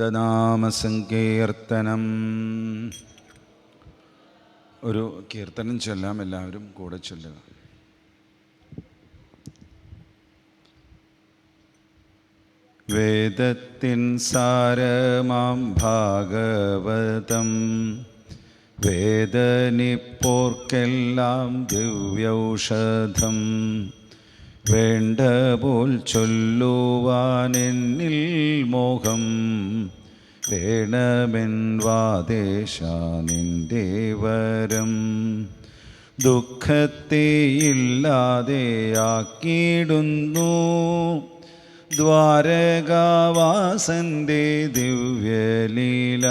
ഗോവിന്ദനാമസങ്കീർത്തനം. ഒരു കീർത്തനം ചൊല്ലാം, എല്ലാവരും കൂടെ ചൊല്ലുക. വേദത്തിൻ സാരമാം ഭാഗവതം വേദനിപ്പോർക്കെല്ലാം ദിവ്യൗഷധം വേണ്ടപോൽ ചൊല്ലുവാനെന്നിൽ മോഹം വേണമെൻ വാദേശ നിന്റെ വരം. ദുഃഖത്തെ ഇല്ലാതെയാക്കിയിടുന്നു ദ്വാരകാവാസന്റെ ദിവ്യലീല.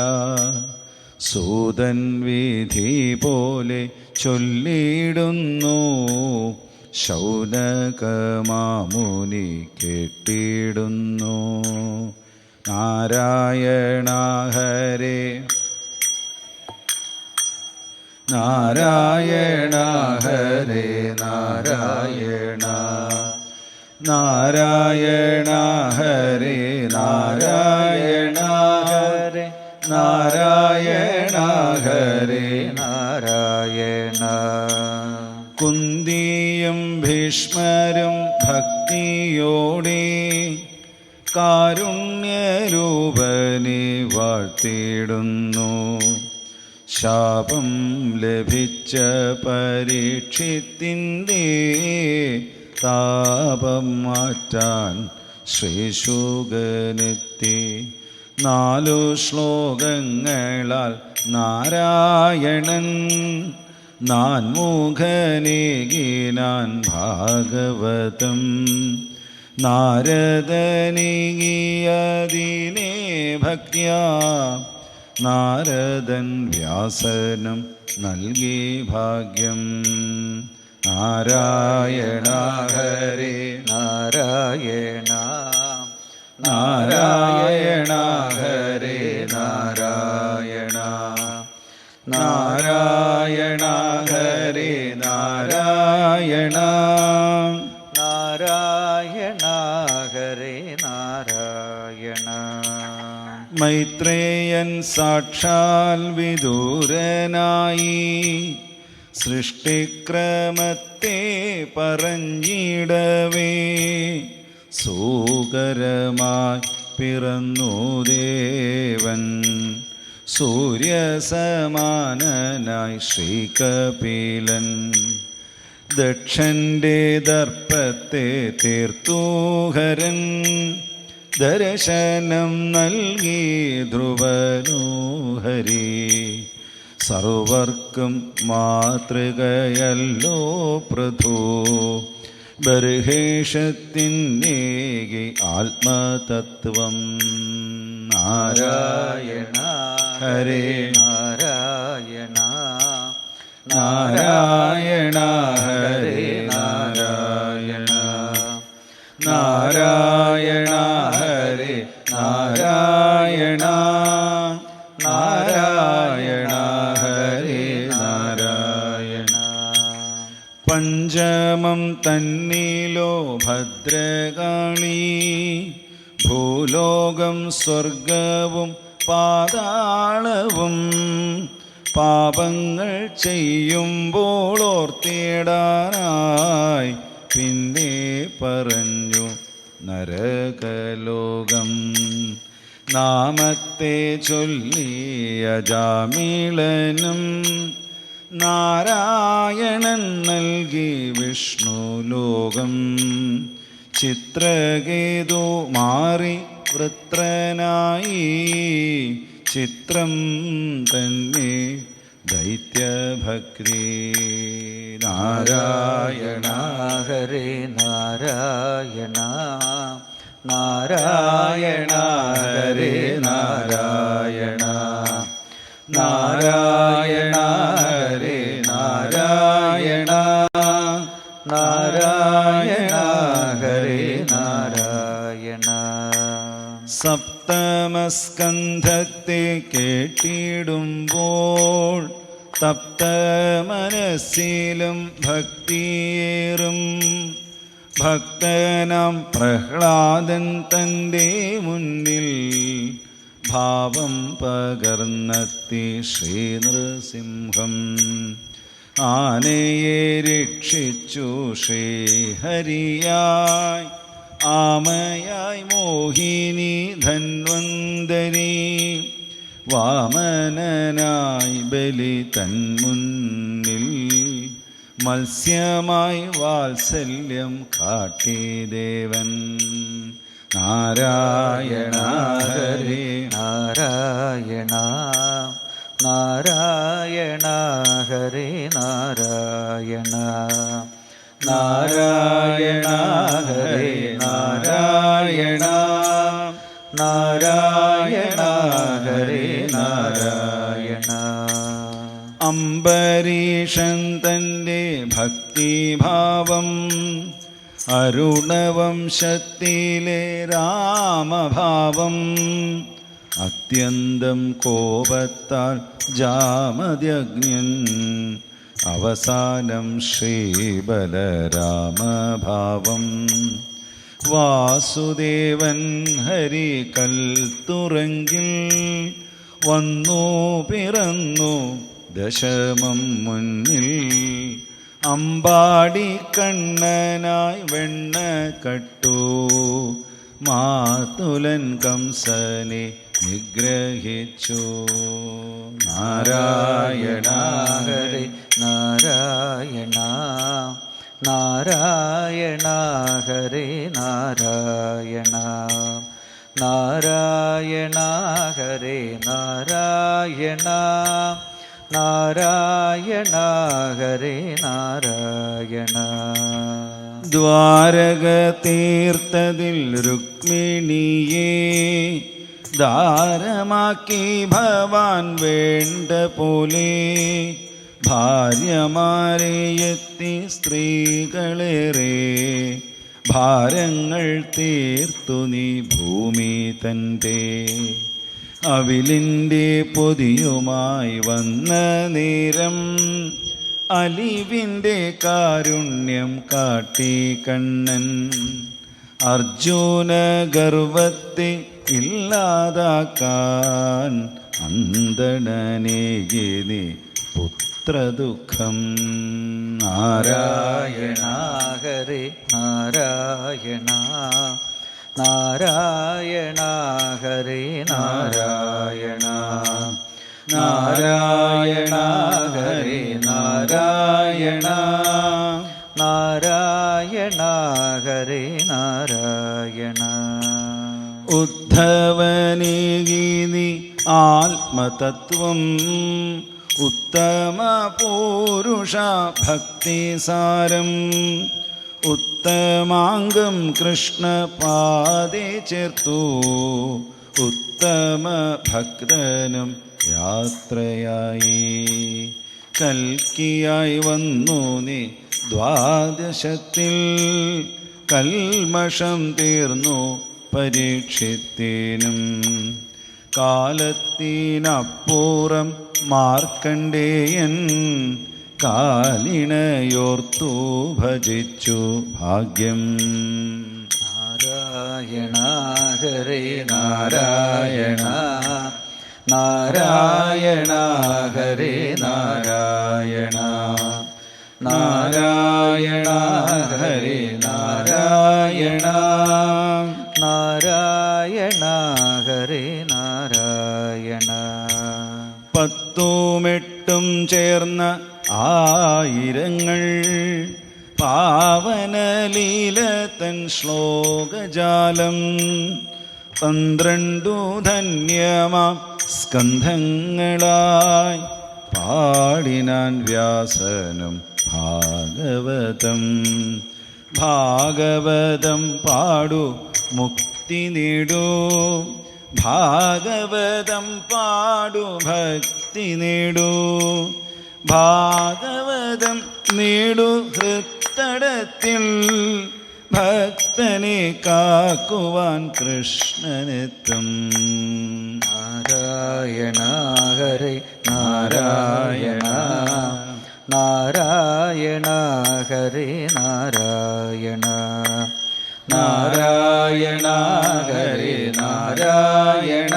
സൂതൻ വിധി പോലെ ചൊല്ലിയിടുന്നു ശൗനകമാമുനി കേട്ടിടുന്നു. നാരായണ ഹരേ നാരായണ ഹരേ നാരായണ നാരായണ ഹരേ നാരായണ ഹരേ നാരായണ ഹരേ നാരായണ. കുന്തിയും ഭീഷ്മരും ഭക്തിയോടെ കാരുണ്യരൂപനെ വാഴ്ത്തിയിടുന്നു. ശാപം ലഭിച്ച പരീക്ഷിത്തിൻ്റെ താപം മാറ്റാൻ ശ്രീശുകനെത്തി. 4 ശ്ലോകങ്ങളാൽ നാരായണൻ നാൻമുഖനേകിനാൻ ഭാഗവതം. നാരദനീയതിനെ ഭക്ത്യാ നാരദൻ വ്യാസനം നൽകി ഭാഗ്യം. നാരായണ ഹരേ നാരായണ നാരായണ ഹരേ നാരായണ നാരായണ ഹരേ നാരായണ നാരായണ ഹരേ നാരായണ. മൈത്രേയൻ സാക്ഷാൽ വിദൂരനായി സൃഷ്ടിക്രമത്തെ പറഞ്ഞിടവേ സൂകരമായി പിറന്നു ദേവൻ. സൂര്യസമാനനായി ശ്രീകപിലൻ ദക്ഷന്റെ ദർപ്പത്തെ തീർത്തൂഹരൻ. ദർശനം നൽകി ധ്രുവനോഹരി സർവർക്കും മാതൃകയല്ലോ പ്രഭു. ബർഹേഷത്തിനേകി ആത്മതത്വം. നാരായണ ഹരേ നാരായണ നാരായണ ഹരേ നാരായണ നാരായണ ഹരേ നാരായണ നാരായണ ഹരേ നാരായണ. പഞ്ചമം തന്നിലോ ഭദ്രകാളി ഭൂലോകം സ്വർഗവും പാതാളവും പാപങ്ങൾ ചെയ്യുമ്പോൾ ഓർത്തിടാനായി പിന്നെ പറഞ്ഞു നരകലോകം. നാമത്തെ ചൊല്ലിയ ജാമിളനും നാരായണൻ നൽകി വിഷ്ണുലോകം. ചിത്രകേതു മാറി വൃത്രനായി ചിത്രം തന്നെ ദൈത്യഭക്തി. നാരായണ ഹരേ നാരായണ നാരായണ ഹരേ നാരായണ നാരായണ ഹരേ നാരായണ നാരായണ ഹരേ നാരായണ. സപ്തമസ്കന്ധത്തെ കേട്ടിടുമ്പോൾ തപ്ത മനസ്സിലും ഭക്തിയേറും. ഭക്തനാം പ്രഹ്ലാദൻ തൻ്റെ മുന്നിൽ ഭാവം പകർന്നെത്തി ശ്രീനൃസിംഹം. ആനയെ രക്ഷിച്ചു ശ്രീഹരിയായി, ആമയായി മോഹിനി ധന്വന്തരി, വാമനനായി ബലി തന്മുന്നിൽ മത്സ്യമായി വാത്സല്യം കാട്ടി ദേവൻ. നാരായണ ഹരേ നാരായണ നാരായണ ഹരേ നാരായണ നാരായണ ഹരേ നാരായണ നാരായണ ഹരേ നാരായണ. അംബരീഷൻ തൻ്റെ ഭക്തിഭാവം, അരുണവംശത്തിലെ രാമഭാവം, അത്യന്തം കോപത്താൽ ജാമദഗ്ന്യൻ, അവസാനം ശ്രീബലരാമഭാവം. വാസുദേവൻ ഹരി കൽത്തുറങ്കിൽ വന്നു പിറന്നു ദശമം മുന്നിൽ, അമ്പാടി കണ്ണനായി വെണ്ണ കട്ടു, മാതുലൻ കംസനെ നിഗ്രഹിച്ചു. നാരായണ ഹരേ നാരായണ നാരായണ ഹരേ നാരായണ നാരായണ ഹരേ നാരായണ നാരായണ ഹരേ നാരായണ. ദ്വാരക തീർത്ഥതിൽ രുക്മിണിയെ ദാരമാക്കി ഭവാൻ വേണ്ട പോലെ, ഭാര്യമാരെ എത്തി സ്ത്രീകളേറെ, ഭാരങ്ങൾ തീർത്തു നീ ഭൂമി തൻ്റെ. അവിലിൻ്റെ പൊതിയുമായി വന്ന നേരം, അലിവിൻ്റെ കാരുണ്യം കാട്ടി കണ്ണൻ, അർജുന ഗർവത്തെ ഇല്ലാതാക്കാൻ അന്തണനേകിനി പുത്രദുഃഖം. നാരായണ ഹരേ നാരായണ നാരായണ ഹരേ നാരായണ നാരായണ ഹരേ നാരായണ നാരായണ ഹരേ നാരായണ. ഉദ്ധവനേകിനി ആത്മതത്വം, ഉത്തമ പൂരുഷ ഭക്തിസാരം, ഉത്തമാംഗം കൃഷ്ണപാദേ ചേർത്തു, ഉത്തമ ഭക്തനും യാത്രയായി. കൽക്കിയായി വന്നു നീ ദ്വാദശത്തിൽ, കൽമഷം തീർന്നു പരീക്ഷിത്തേനും. കാലത്തിനപ്പുറം മാർക്കണ്ഡേയൻ, കാലിണയോർത്തു ഭജിച്ചു ഭാഗ്യം. നാരായണ ഹരേ നാരായണ നാരായണ ഹരേ നാരായണ നാരായണ ഹരേ നാരായണ നാരായണ ഹരേ നാരായണ. പത്തുമെട്ടും ചേർന്ന ആയിരങ്ങൾ, പാവനലീല തൻ ശ്ലോകജാലം, 12 ധന്യമാം സ്കന്ധങ്ങളായി പാടിനാൻ വ്യാസനും ഭാഗവതം. ഭാഗവതം പാടു മുക്തി നേടൂ, ഭാഗവതം പാടു ഭക്തി നേടൂ, ഭാഗവതം നേടു ഹൃത്തടത്തിൽ, ഭക്തനെ കാക്കുവാൻ കൃഷ്ണനെത്തും. നാരായണ ഹരേ നാരായണ നാരായണ ഹരേ നാരായണ നാരായണ ഹരേ നാരായണ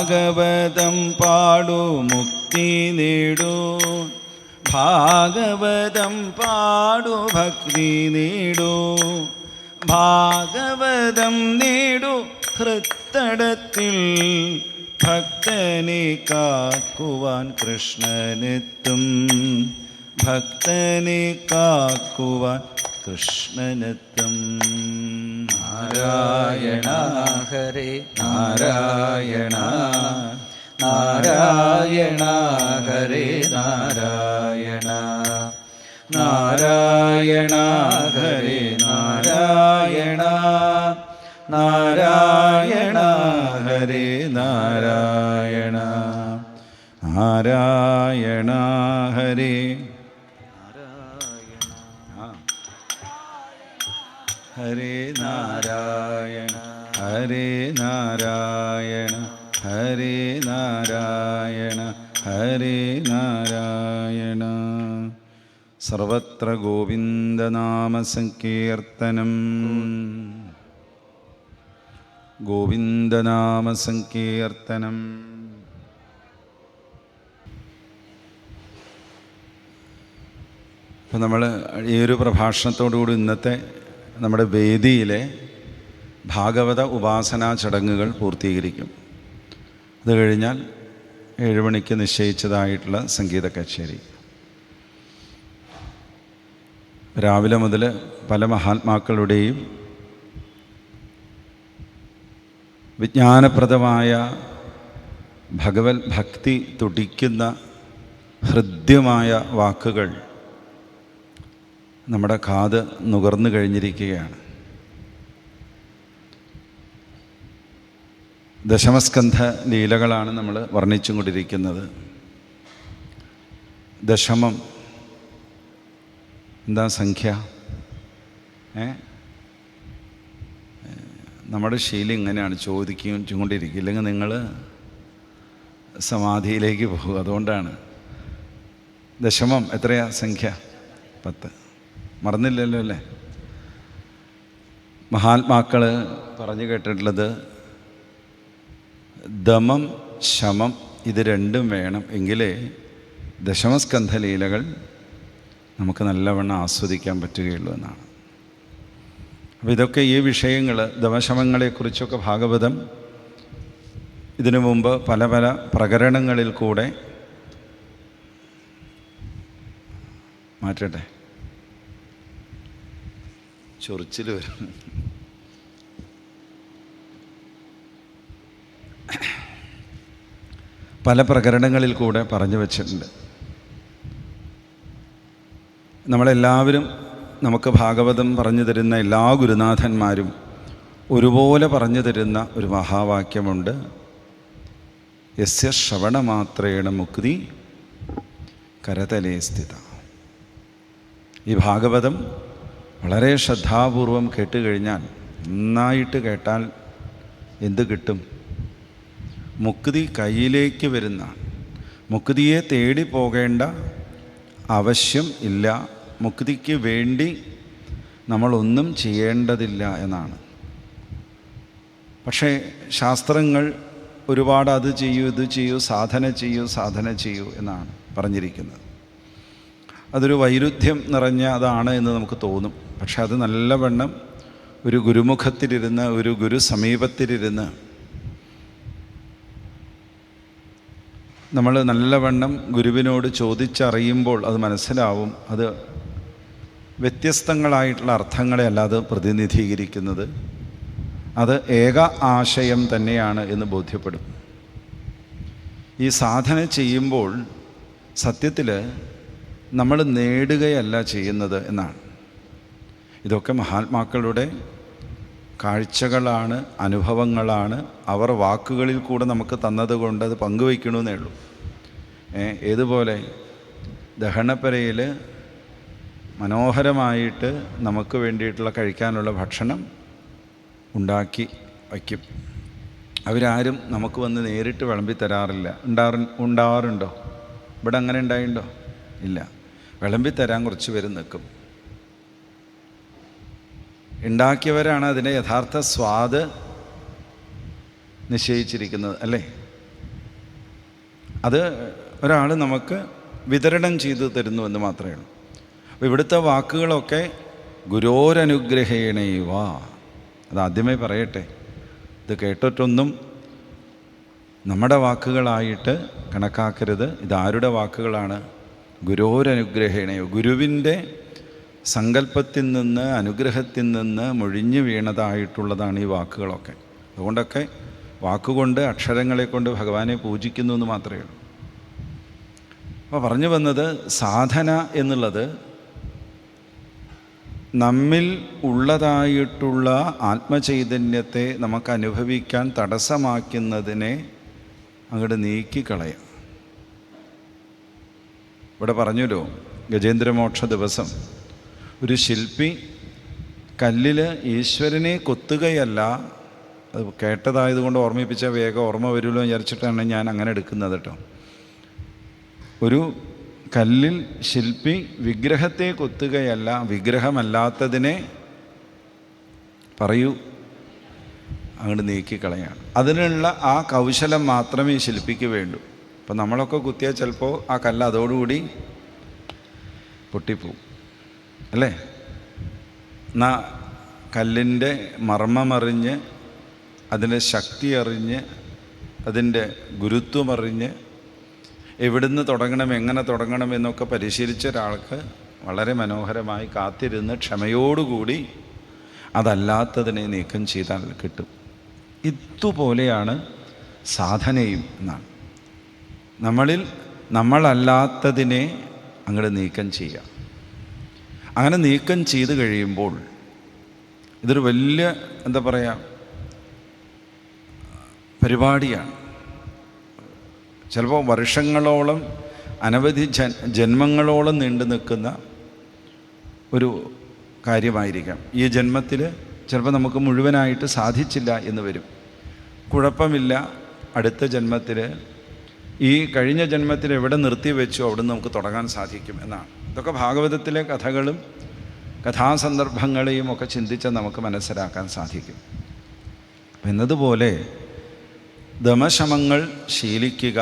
ഭാഗവതം പാടു മുക്തി നേടൂ, ഭാഗവതം പാടു ഭക്തി നേടൂ, ഭാഗവതം നേടു ഹൃത്തടത്തിൽ, ഭക്തനെ കാക്കുവാൻ കൃഷ്ണനെത്തും, ഭക്തനെ കാക്കുവാൻ കൃഷ്ണനെത്തും. നാരായണ ഹരേ നാരായണ, നാരായണ ഹരേ നാരായണ, നാരായണ ഹരേ നാരായണ, നാരായണ ഹരേ നാരായണ, നാരായണ ഹരേ ഹരേ നാരായണ, ഹരേ നാരായണ, ഹരേ നാരായണ, ഹരേ നാരായണ. സർവത്ര ഗോവിന്ദനാമസങ്കീർത്തനം, ഗോവിന്ദനാമസങ്കീർത്തനം. അപ്പം നമ്മൾ ഈ ഒരു പ്രഭാഷണത്തോടുകൂടി ഇന്നത്തെ നമ്മുടെ വേദിയിലെ ഭാഗവത ഉപാസനാ ചടങ്ങുകൾ പൂർത്തീകരിക്കും. അത് കഴിഞ്ഞാൽ 7 മണിക്ക് നിശ്ചയിച്ചതായിട്ടുള്ള സംഗീത കച്ചേരി. രാവിലെ മുതൽ പല മഹാത്മാക്കളുടെയും വിജ്ഞാനപ്രദമായ ഭഗവത് ഭക്തി തുടിക്കുന്ന ഹൃദ്യമായ വാക്കുകൾ നമ്മുടെ കാത് നുകർന്നു കഴിഞ്ഞിരിക്കുകയാണ്. ദശമസ്കന്ധ ലീലകളാണ് നമ്മൾ വർണ്ണിച്ചും കൊണ്ടിരിക്കുന്നത്. ദശമം എന്താ സംഖ്യ? നമ്മുടെ ശീലം ഇങ്ങനെയാണ്, ചോദിക്കൊണ്ടിരിക്കും, ഇല്ലെങ്കിൽ നിങ്ങൾ സമാധിയിലേക്ക് പോകും. അതുകൊണ്ടാണ്. ദശമം എത്രയാ സംഖ്യ? 10. മറന്നില്ലല്ലോ അല്ലേ? മഹാത്മാക്കൾ പറഞ്ഞു കേട്ടിട്ടുള്ളത് ദമം ശമം ഇത് രണ്ടും വേണം, എങ്കിലേ ദശമസ്കന്ധ ലീലകൾ നമുക്ക് നല്ലവണ്ണം ആസ്വദിക്കാൻ പറ്റുകയുള്ളൂ എന്നാണ്. അപ്പോൾ ഇതൊക്കെ ഈ വിഷയങ്ങൾ, ദമശമങ്ങളെക്കുറിച്ചൊക്കെ ഭാഗവതം ഇതിനു മുമ്പ് പല പല പ്രകരണങ്ങളിൽ കൂടെ മാറ്റട്ടെ, ചൊറിച്ചിൽ വരും. പല പ്രകരണങ്ങളിൽ കൂടെ പറഞ്ഞു വച്ചിട്ടുണ്ട്. നമ്മളെല്ലാവരും, നമുക്ക് ഭാഗവതം പറഞ്ഞു തരുന്ന എല്ലാ ഗുരുനാഥന്മാരും ഒരുപോലെ പറഞ്ഞു തരുന്ന ഒരു മഹാവാക്യമുണ്ട്. യസ്യ ശ്രവണമാത്രേണ മുക്തി കരതലേ സ്ഥിത. ഈ ഭാഗവതം വളരെ ശ്രദ്ധാപൂർവം കേട്ടുകഴിഞ്ഞാൽ, നന്നായിട്ട് കേട്ടാൽ എന്ത് കിട്ടും? മുക്തി കയ്യിലേക്ക് വരുന്ന, മുക്തിയെ തേടി പോകേണ്ട ആവശ്യം ഇല്ല, മുക്തിക്ക് വേണ്ടി നമ്മളൊന്നും ചെയ്യേണ്ടതില്ല എന്നാണ്. പക്ഷേ ശാസ്ത്രങ്ങൾ ഒരുപാട് അത് ചെയ്യൂ, ഇത് ചെയ്യൂ, സാധന ചെയ്യൂ എന്നാണ് പറഞ്ഞിരിക്കുന്നത്. അതൊരു വൈരുദ്ധ്യം നിറഞ്ഞ അതാണ് എന്ന് നമുക്ക് തോന്നും. പക്ഷെ അത് നല്ലവണ്ണം ഒരു ഗുരുമുഖത്തിലിരുന്ന്, ഒരു ഗുരു സമീപത്തിലിരുന്ന് നമ്മൾ നല്ലവണ്ണം ഗുരുവിനോട് ചോദിച്ചറിയുമ്പോൾ അത് മനസ്സിലാവും. അത് വ്യത്യസ്തങ്ങളായിട്ടുള്ള അർത്ഥങ്ങളെ അല്ലാതെ പ്രതിനിധീകരിക്കുന്നത്, അത് ഏക ആശയം തന്നെയാണ് എന്ന് ബോധ്യപ്പെടും. ഈ സാധന ചെയ്യുമ്പോൾ സത്യത്തിൽ നമ്മൾ നേടുകയല്ല ചെയ്യുന്നത് എന്നാണ്. ഇതൊക്കെ മഹാത്മാക്കളുടെ കാഴ്ചകളാണ്, അനുഭവങ്ങളാണ്. അവർ വാക്കുകളിൽ കൂടെ നമുക്ക് തന്നതുകൊണ്ട് അത് പങ്കുവയ്ക്കണമെന്നേ ഉള്ളൂ. ഏതുപോലെ ദഹനപ്പരയിൽ മനോഹരമായിട്ട് നമുക്ക് വേണ്ടിയിട്ടുള്ള കഴിക്കാനുള്ള ഭക്ഷണം ഉണ്ടാക്കി വയ്ക്കും. അവരാരും നമുക്ക് വന്ന് നേരിട്ട് വിളമ്പി തരാറില്ല. ഉണ്ടാവാറുണ്ടോ? ഇവിടെ അങ്ങനെ ഉണ്ടായിട്ടുണ്ടോ? ഇല്ല. വിളമ്പി തരാൻ കുറച്ച് പേര് നിൽക്കും. ഉണ്ടാക്കിയവരാണ് അതിൻ്റെ യഥാർത്ഥ സ്വാദ് നിശ്ചയിച്ചിരിക്കുന്നത്, അല്ലേ? അത് ഒരാൾ നമുക്ക് വിതരണം ചെയ്തു തരുന്നു എന്ന് മാത്രമേ ഉള്ളൂ. അപ്പോൾ ഇവിടുത്തെ വാക്കുകളൊക്കെ ഗുരോരനുഗ്രഹേണൈവ, അത് ആദ്യമേ പറയട്ടെ. ഇത് കേട്ടിട്ടൊന്നും നമ്മുടെ വാക്കുകളായിട്ട് കണക്കാക്കരുത്. ഇതാരുടെ വാക്കുകളാണ്? ഗുരോരനുഗ്രഹേണൈവ, ഗുരുവിൻ്റെ സങ്കല്പത്തിൽ നിന്ന്, അനുഗ്രഹത്തിൽ നിന്ന് മൊഴിഞ്ഞു വീണതായിട്ടുള്ളതാണ് ഈ വാക്കുകളൊക്കെ. അതുകൊണ്ടൊക്കെ വാക്കുകൊണ്ട്, അക്ഷരങ്ങളെ കൊണ്ട് ഭഗവാനെ പൂജിക്കുന്നു എന്ന് മാത്രമേ ഉള്ളൂ. അപ്പോൾ പറഞ്ഞു വന്നത്, സാധന എന്നുള്ളത് നമ്മിൽ ഉള്ളതായിട്ടുള്ള ആത്മചൈതന്യത്തെ നമുക്ക് അനുഭവിക്കാൻ തടസ്സമാക്കുന്നതിനെ അങ്ങോട്ട് നീക്കിക്കളയാം. ഇവിടെ പറഞ്ഞല്ലോ, ഗജേന്ദ്രമോക്ഷ ദിവസം ഒരു ശില്പി കല്ലിൽ ഈശ്വരനെ കൊത്തുകയല്ല, അത് കേട്ടതായതുകൊണ്ട് ഓർമ്മിപ്പിച്ച വേഗം ഓർമ്മ വരുമല്ലോ വിചാരിച്ചിട്ടാണ് ഞാൻ അങ്ങനെ എടുക്കുന്നത് കേട്ടോ. ഒരു കല്ലിൽ ശില്പി വിഗ്രഹത്തെ കൊത്തുകയല്ല, വിഗ്രഹമല്ലാത്തതിനെ പറയൂ അങ്ങോട്ട് നീക്കിക്കളയാണ്. അതിനുള്ള ആ കൗശലം മാത്രമേ ഈ ശില്പിക്ക് വേണ്ടൂ. അപ്പം നമ്മളൊക്കെ കുത്തിയാൽ ചിലപ്പോൾ ആ കല്ല് അതോടുകൂടി പൊട്ടിപ്പോവും, അല്ലേ? എന്നാ കല്ലിൻ്റെ മർമ്മമറിഞ്ഞ്, അതിൻ്റെ ശക്തി അറിഞ്ഞ്, അതിൻ്റെ ഗുരുത്വമറിഞ്ഞ്, എവിടുന്ന് തുടങ്ങണം, എങ്ങനെ തുടങ്ങണം എന്നൊക്കെ പരിശീലിച്ച ഒരാൾക്ക് വളരെ മനോഹരമായി കാത്തിരുന്ന് ക്ഷമയോടുകൂടി അതല്ലാത്തതിനെ നീക്കം ചെയ്താൽ കിട്ടും. ഇതുപോലെയാണ് സാധനയും എന്നാണ്. നമ്മളിൽ നമ്മളല്ലാത്തതിനെ അങ്ങോട്ട് നീക്കം ചെയ്യുക. അങ്ങനെ നീക്കം ചെയ്ത് കഴിയുമ്പോൾ ഇതൊരു വലിയ എന്താ പറയുക പരിപാടിയാണ്. ചിലപ്പോൾ വർഷങ്ങളോളം, അനവധി ജന്മങ്ങളോളം നീണ്ടു നിൽക്കുന്ന ഒരു കാര്യമായിരിക്കാം. ഈ ജന്മത്തിൽ ചിലപ്പോൾ നമുക്ക് മുഴുവനായിട്ട് സാധിച്ചില്ല എന്ന് വരും. കുഴപ്പമില്ല, അടുത്ത ജന്മത്തിൽ, ഈ കഴിഞ്ഞ ജന്മത്തിൽ എവിടെ നിർത്തി വെച്ചോ അവിടെ നമുക്ക് തുടങ്ങാൻ സാധിക്കും എന്നാണ്. ഇതൊക്കെ ഭാഗവതത്തിലെ കഥകളും കഥാസന്ദർഭങ്ങളെയും ഒക്കെ ചിന്തിച്ചാൽ നമുക്ക് മനസ്സിലാക്കാൻ സാധിക്കും. എന്നതുപോലെ ദമശമങ്ങൾ ശീലിക്കുക.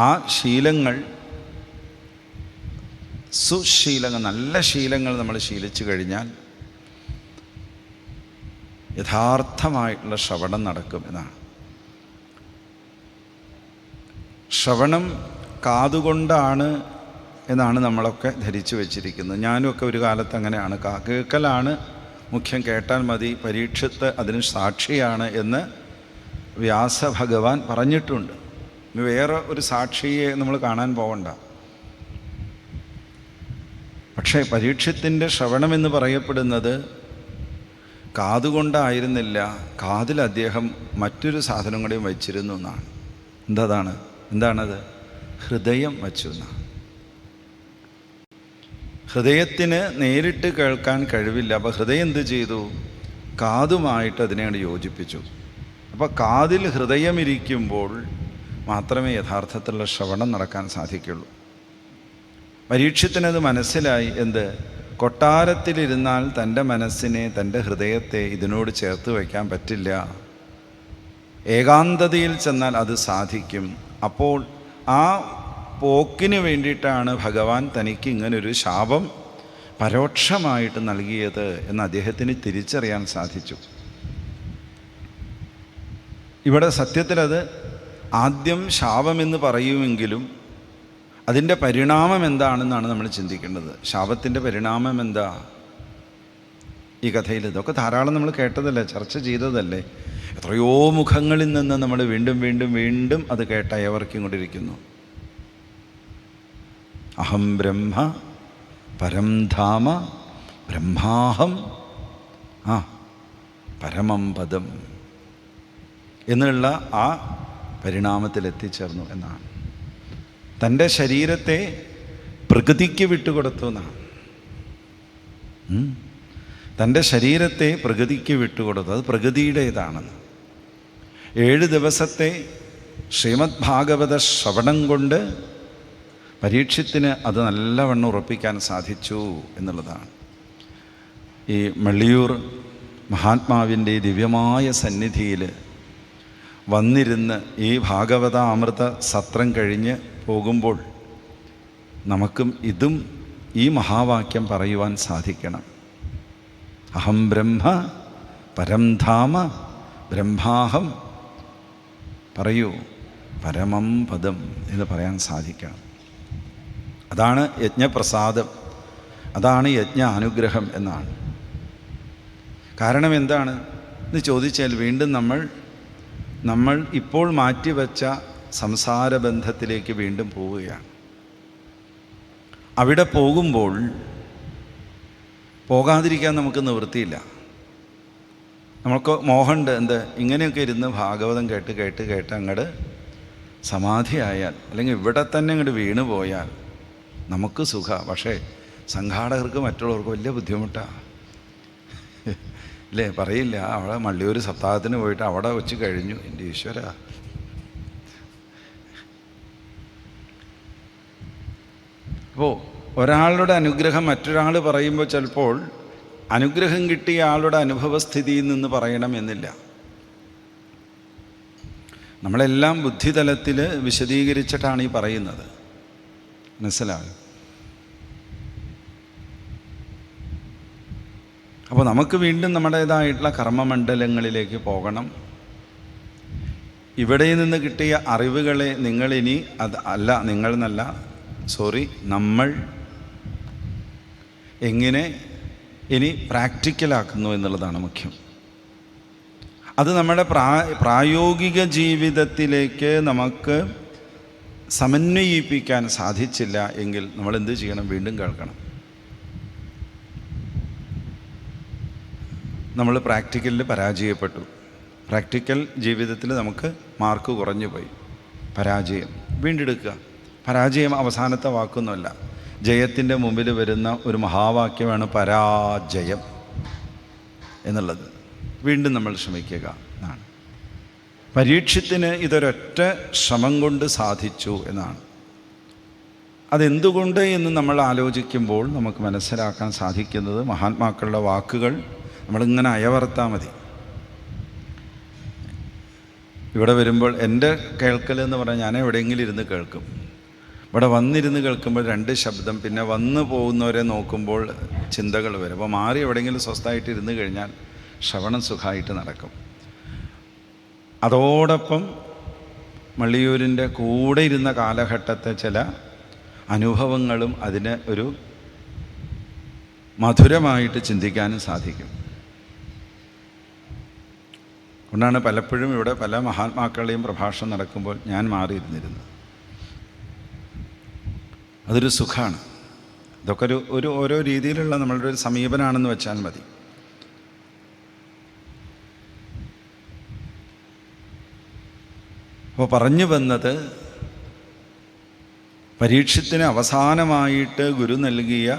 ആ ശീലങ്ങൾ, സുശീലങ്ങൾ, നല്ല ശീലങ്ങൾ നമ്മൾ ശീലിച്ചു കഴിഞ്ഞാൽ യഥാർത്ഥമായിട്ടുള്ള ശ്രവണം നടക്കും എന്നാണ്. ശ്രവണം കാതുകൊണ്ടാണ് എന്നാണ് നമ്മളൊക്കെ ധരിച്ചു വച്ചിരിക്കുന്നത്. ഞാനുമൊക്കെ ഒരു കാലത്ത് അങ്ങനെയാണ്. കേൾക്കലാണ് മുഖ്യം, കേട്ടാൽ മതി, പരീക്ഷത്ത് അതിന് സാക്ഷിയാണ് എന്ന് വ്യാസഭഗവാൻ പറഞ്ഞിട്ടുണ്ട്. വേറെ ഒരു സാക്ഷിയെ നമ്മൾ കാണാൻ പോകണ്ട. പക്ഷേ പരീക്ഷത്തിൻ്റെ ശ്രവണമെന്ന് പറയപ്പെടുന്നത് കാതുകൊണ്ടായിരുന്നില്ല, കാതിൽ അദ്ദേഹം മറ്റൊരു സാധനം കൂടെയും വച്ചിരുന്നു എന്നാണ്. എന്താണത്? ഹൃദയം വച്ചു എന്നാണ്. ഹൃദയത്തിന് നേരിട്ട് കേൾക്കാൻ കഴിവില്ല. അപ്പോൾ ഹൃദയം എന്ത് ചെയ്തു? കാതുമായിട്ട് അതിനെയാണ് യോജിപ്പിച്ചു. അപ്പോൾ കാതിൽ ഹൃദയമിരിക്കുമ്പോൾ മാത്രമേ യഥാർത്ഥത്തിലുള്ള ശ്രവണം നടക്കാൻ സാധിക്കുള്ളൂ. പരീക്ഷത്തിനത് മനസ്സിലായി. എന്ത്? കൊട്ടാരത്തിലിരുന്നാൽ തൻ്റെ മനസ്സിനെ, തൻ്റെ ഹൃദയത്തെ ഇതിനോട് ചേർത്ത് വയ്ക്കാൻ പറ്റില്ല. ഏകാന്തതയിൽ ചെന്നാൽ അത് സാധിക്കും. അപ്പോൾ ആ പോക്കിന് വേണ്ടിയിട്ടാണ് ഭഗവാൻ തനിക്ക് ഇങ്ങനൊരു ശാപം പരോക്ഷമായിട്ട് നൽകിയത് എന്ന് അദ്ദേഹത്തിന് തിരിച്ചറിയാൻ സാധിച്ചു. ഇവിടെ സത്യത്തിലത് ആദ്യം ശാപമെന്ന് പറയുമെങ്കിലും അതിൻ്റെ പരിണാമം എന്താണെന്നാണ് നമ്മൾ ചിന്തിക്കേണ്ടത്. ശാപത്തിൻ്റെ പരിണാമം എന്താ? ഈ കഥയിൽ ഇതൊക്കെ ധാരാളം നമ്മൾ കേട്ടതല്ലേ, ചർച്ച ചെയ്തതല്ലേ. എത്രയോ മുഖങ്ങളിൽ നിന്ന് നമ്മൾ വീണ്ടും വീണ്ടും വീണ്ടും അത് കേട്ടയവർക്കിക്കൊണ്ടിരിക്കുന്നു. അഹം ബ്രഹ്മ പരം ധാമ ബ്രഹ്മാഹം പരമം പദം എന്നുള്ള ആ പരിണാമത്തിലെത്തിച്ചേർന്നു എന്നാണ്. തൻ്റെ ശരീരത്തെ പ്രകൃതിക്ക് വിട്ടുകൊടുത്തു എന്നാണ്. തൻ്റെ ശരീരത്തെ പ്രകൃതിക്ക് വിട്ടുകൊടുത്തു. അത് പ്രകൃതിയുടേതാണെന്ന്. 7 ദിവസത്തെ ശ്രീമദ് ഭാഗവത ശ്രവണം കൊണ്ട് പരീക്ഷത്തിന് അത് നല്ലവണ്ണം ഉറപ്പിക്കാൻ സാധിച്ചു എന്നുള്ളതാണ്. ഈ മള്ളിയൂർ മഹാത്മാവിൻ്റെ ദിവ്യമായ സന്നിധിയിൽ വന്നിരുന്ന് ഈ ഭാഗവതാമൃത സത്രം കഴിഞ്ഞ് പോകുമ്പോൾ നമുക്കും ഇതും ഈ മഹാവാക്യം പറയുവാൻ സാധിക്കണം. അഹം ബ്രഹ്മ പരം ധാമ ബ്രഹ്മാഹം, പറയൂ, പരമം പദം എന്ന് പറയാൻ സാധിക്കണം. അതാണ് യജ്ഞപ്രസാദം, അതാണ് യജ്ഞ അനുഗ്രഹം എന്നാണ്. കാരണം എന്താണ് എന്ന് ചോദിച്ചാൽ വീണ്ടും നമ്മൾ ഇപ്പോൾ മാറ്റിവെച്ച സംസാരബന്ധത്തിലേക്ക് വീണ്ടും പോവുകയാണ്. അവിടെ പോകുമ്പോൾ പോകാതിരിക്കാൻ നമുക്ക് നിവൃത്തിയില്ല. നമുക്ക് മോഹമുണ്ട്, എന്ത് ഇങ്ങനെയൊക്കെ ഇരുന്ന് ഭാഗവതം കേട്ട് അങ്ങോട്ട് സമാധിയായാൽ, അല്ലെങ്കിൽ ഇവിടെ തന്നെ അങ്ങോട്ട് വീണു പോയാൽ നമുക്ക് സുഖമാണ്. പക്ഷേ സംഘാടകർക്ക് മറ്റുള്ളവർക്ക് വലിയ ബുദ്ധിമുട്ടാണ് അല്ലേ? പറയില്ല, അവിടെ മള്ളിയൂർ സപ്താഹത്തിന് പോയിട്ട് അവിടെ വെച്ച് കഴിഞ്ഞു. എൻ്റെ ഈശ്വര, അപ്പോൾ ഒരാളുടെ അനുഗ്രഹം മറ്റൊരാൾ പറയുമ്പോൾ ചിലപ്പോൾ അനുഗ്രഹം കിട്ടിയ ആളുടെ അനുഭവസ്ഥിതിയിൽ നിന്ന് പറയണമെന്നില്ല. നമ്മളെല്ലാം ബുദ്ധിതലത്തിൽ വിശദീകരിച്ചിട്ടാണ് ഈ പറയുന്നത്, മനസ്സിലാകും. അപ്പോൾ നമുക്ക് വീണ്ടും നമ്മുടേതായിട്ടുള്ള കർമ്മമണ്ഡലങ്ങളിലേക്ക് പോകണം. ഇവിടെ നിന്ന് കിട്ടിയ അറിവുകളെ നിങ്ങളിനി നമ്മൾ എങ്ങനെ ഇനി പ്രാക്ടിക്കലാക്കുന്നു എന്നുള്ളതാണ് മുഖ്യം. അത് നമ്മുടെ പ്രായോഗിക ജീവിതത്തിലേക്ക് നമുക്ക് സമന്വയിപ്പിക്കാൻ സാധിച്ചില്ല എങ്കിൽ നമ്മൾ എന്ത് ചെയ്യണം? വീണ്ടും കേൾക്കണം. നമ്മൾ പ്രാക്ടിക്കലിൽ പരാജയപ്പെട്ടു, പ്രാക്ടിക്കൽ ജീവിതത്തിൽ നമുക്ക് മാർക്ക് കുറഞ്ഞു പോയി, പരാജയം വീണ്ടെടുക്കുക. പരാജയം അവസാനത്തെ വാക്കൊന്നുമല്ല, ജയത്തിൻ്റെ മുമ്പിൽ വരുന്ന ഒരു മഹാവാക്യമാണ് പരാജയം എന്നുള്ളത്. വീണ്ടും നമ്മൾ ശ്രമിക്കുക എന്നാണ്. പരീക്ഷത്തിന് ഇതൊരൊറ്റ ശ്രമം കൊണ്ട് സാധിച്ചു എന്നാണ്. അതെന്തുകൊണ്ട് എന്ന് നമ്മൾ ആലോചിക്കുമ്പോൾ നമുക്ക് മനസ്സിലാക്കാൻ സാധിക്കുന്നത്, മഹാത്മാക്കളുടെ വാക്കുകൾ നമ്മളിങ്ങനെ അയവർത്താൽ മതി. ഇവിടെ വരുമ്പോൾ എൻ്റെ കേൾക്കൽ എന്ന് പറഞ്ഞാൽ ഞാൻ എവിടെയെങ്കിലും ഇരുന്ന് കേൾക്കും. ഇവിടെ വന്നിരുന്ന് കേൾക്കുമ്പോൾ 2 ശബ്ദം, പിന്നെ വന്നു പോകുന്നവരെ നോക്കുമ്പോൾ ചിന്തകൾ വരും. അപ്പോൾ മാറി എവിടെയെങ്കിലും സ്വസ്ഥമായിട്ട് ഇരുന്ന് കഴിഞ്ഞാൽ ശ്രവണം സുഖമായിട്ട് നടക്കും. അതോടൊപ്പം മള്ളിയൂരിൻ്റെ കൂടെ ഇരുന്ന കാലഘട്ടത്തെ ചില അനുഭവങ്ങളും അതിന് ഒരു മധുരമായിട്ട് ചിന്തിക്കാനും സാധിക്കും. അതുകൊണ്ടാണ് പലപ്പോഴും ഇവിടെ പല മഹാത്മാക്കളുടെയും പ്രഭാഷണം നടക്കുമ്പോൾ ഞാൻ മാറിയിരുന്നിരുന്നത്. അതൊരു സുഖമാണ്. ഇതൊക്കെ ഒരു ഓരോ രീതിയിലുള്ള നമ്മളുടെ ഒരു സമീപനമാണെന്ന് വെച്ചാൽ മതി. അപ്പോൾ പറഞ്ഞു വന്നത്, പരീക്ഷത്തിന് അവസാനമായിട്ട് ഗുരു നൽകിയ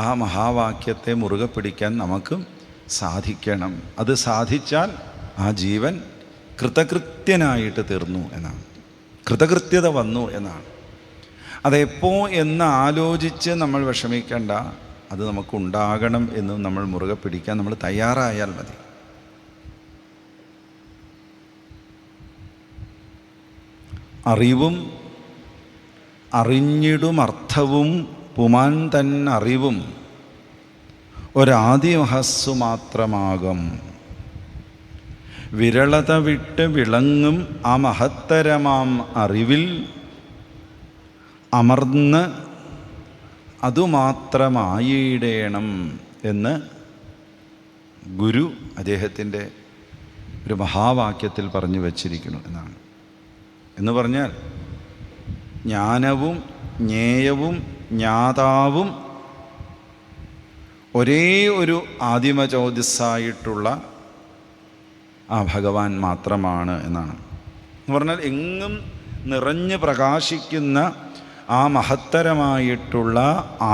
ആ മഹാവാക്യത്തെ മുറുകെ പിടിക്കാൻ നമുക്കും സാധിക്കണം. അത് സാധിച്ചാൽ ആ ജീവൻ കൃതകൃത്യനായിട്ട് തീർന്നു എന്നാണ്, കൃതകൃത്യത വന്നു എന്നാണ്. അതെപ്പോ എന്ന് ആലോചിച്ച് നമ്മൾ വിഷമിക്കേണ്ട, അത് നമുക്കുണ്ടാകണം എന്ന് നമ്മൾ മുറുകെ പിടിക്കാൻ നമ്മൾ തയ്യാറായാൽ മതി. അറിവും അറിഞ്ഞിടും അർത്ഥവും പുമാൻ തന്നറിവും ഒരാദിമഹസ്സു മാത്രമാകും. വിരളത വിട്ട് വിളങ്ങും ആ മഹത്തരമാം അറിവിൽ അമർന്ന് അതുമാത്രമായിടേണം എന്ന് ഗുരു അദ്ദേഹത്തിൻ്റെ ഒരു മഹാവാക്യത്തിൽ പറഞ്ഞു വച്ചിരിക്കുന്നു എന്നാണ്. എന്ന് പറഞ്ഞാൽ ജ്ഞാനവും ജ്ഞേയവും ജ്ഞാതാവും ഒരേ ഒരു ആദിമചോദിസായിട്ടുള്ള ആ ഭഗവാൻ മാത്രമാണ് എന്നാണ്. എന്ന് പറഞ്ഞാൽ എങ്ങും നിറഞ്ഞ് പ്രകാശിക്കുന്ന ആ മഹത്തരമായിട്ടുള്ള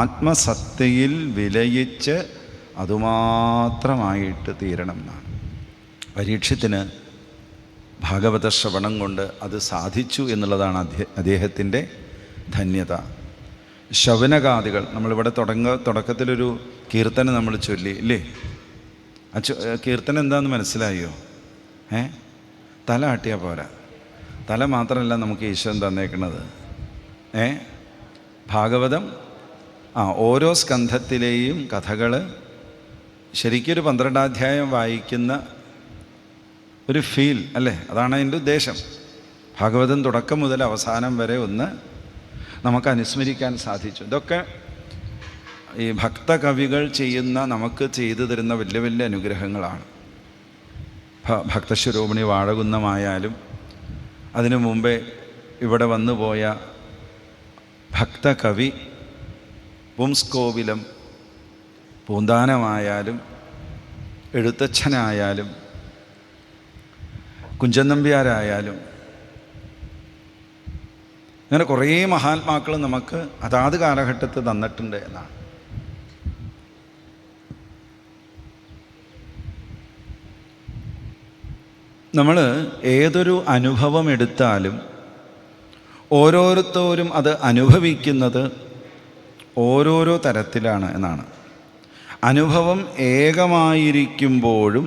ആത്മസത്തയിൽ വിലയിച്ച് അതുമാത്രമായിട്ട് തീരണം എന്നാണ്. പരീക്ഷത്തിന് ഭാഗവത ശ്രവണം കൊണ്ട് അത് സാധിച്ചു എന്നുള്ളതാണ് അദ്ദേഹത്തിൻ്റെ ധന്യത. ശൗനകാദികൾ നമ്മളിവിടെ തുടക്കത്തിലൊരു കീർത്തനം നമ്മൾ ചൊല്ലി ഇല്ലേ? ആ കീർത്തനം എന്താണെന്ന് മനസ്സിലായോ? തല ആട്ടിയാൽ പോരാ. തല മാത്രമല്ല നമുക്ക് ഈശ്വരൻ തന്നേക്കുന്നത്. ഭാഗവതം ഓരോ സ്കന്ധത്തിലെയും കഥകൾ ശരിക്കൊരു 12 അധ്യായം വായിക്കുന്ന ഒരു ഫീൽ അല്ലേ? അതാണ് അതിൻ്റെ ഉദ്ദേശം. ഭാഗവതം തുടക്കം മുതൽ അവസാനം വരെ ഒന്ന് നമുക്ക് അനുസ്മരിക്കാൻ സാധിച്ചു. ഇതൊക്കെ ഈ ഭക്തകവികൾ ചെയ്യുന്ന, നമുക്ക് ചെയ്തു തരുന്ന വലിയ വലിയ അനുഗ്രഹങ്ങളാണ്. ഭക്തശിരോമണി വാഴകുന്നമായാലും അതിനു മുമ്പേ ഇവിടെ വന്നുപോയ ഭക്തകവി പുംസ്കോവിലം പൂന്താനമായാലും എഴുത്തച്ഛനായാലും കുഞ്ചൻ നമ്പ്യാരായാലും അങ്ങനെ കുറേ മഹാത്മാക്കൾ നമുക്ക് അതാത് കാലഘട്ടത്തിൽ തന്നിട്ടുണ്ട് എന്നാണ്. നമ്മൾ ഏതൊരു അനുഭവം എടുത്താലും ഓരോരുത്തരും അത് അനുഭവിക്കുന്നത് ഓരോരോ തരത്തിലാണ് എന്നാണ്. അനുഭവം ഏകമായിരിക്കുമ്പോഴും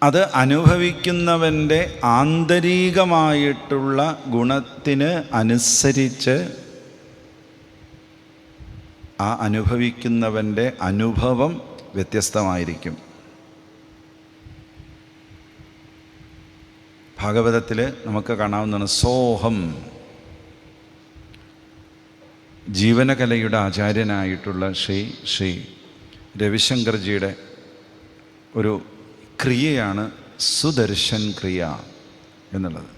അത് അനുഭവിക്കുന്നവൻ്റെ ആന്തരികമായിട്ടുള്ള ഗുണത്തിന് അനുസരിച്ച് ആ അനുഭവിക്കുന്നവൻ്റെ അനുഭവം വ്യത്യസ്തമായിരിക്കും. ഭാഗവതത്തിൽ നമുക്ക് കാണാവുന്നതാണ് സോഹം. ജീവനകലയുടെ ആചാര്യനായിട്ടുള്ള ശ്രീ രവിശങ്കർജിയുടെ ഒരു ക്രിയയാണ് സുദർശൻ ക്രിയ എന്നുള്ളത്.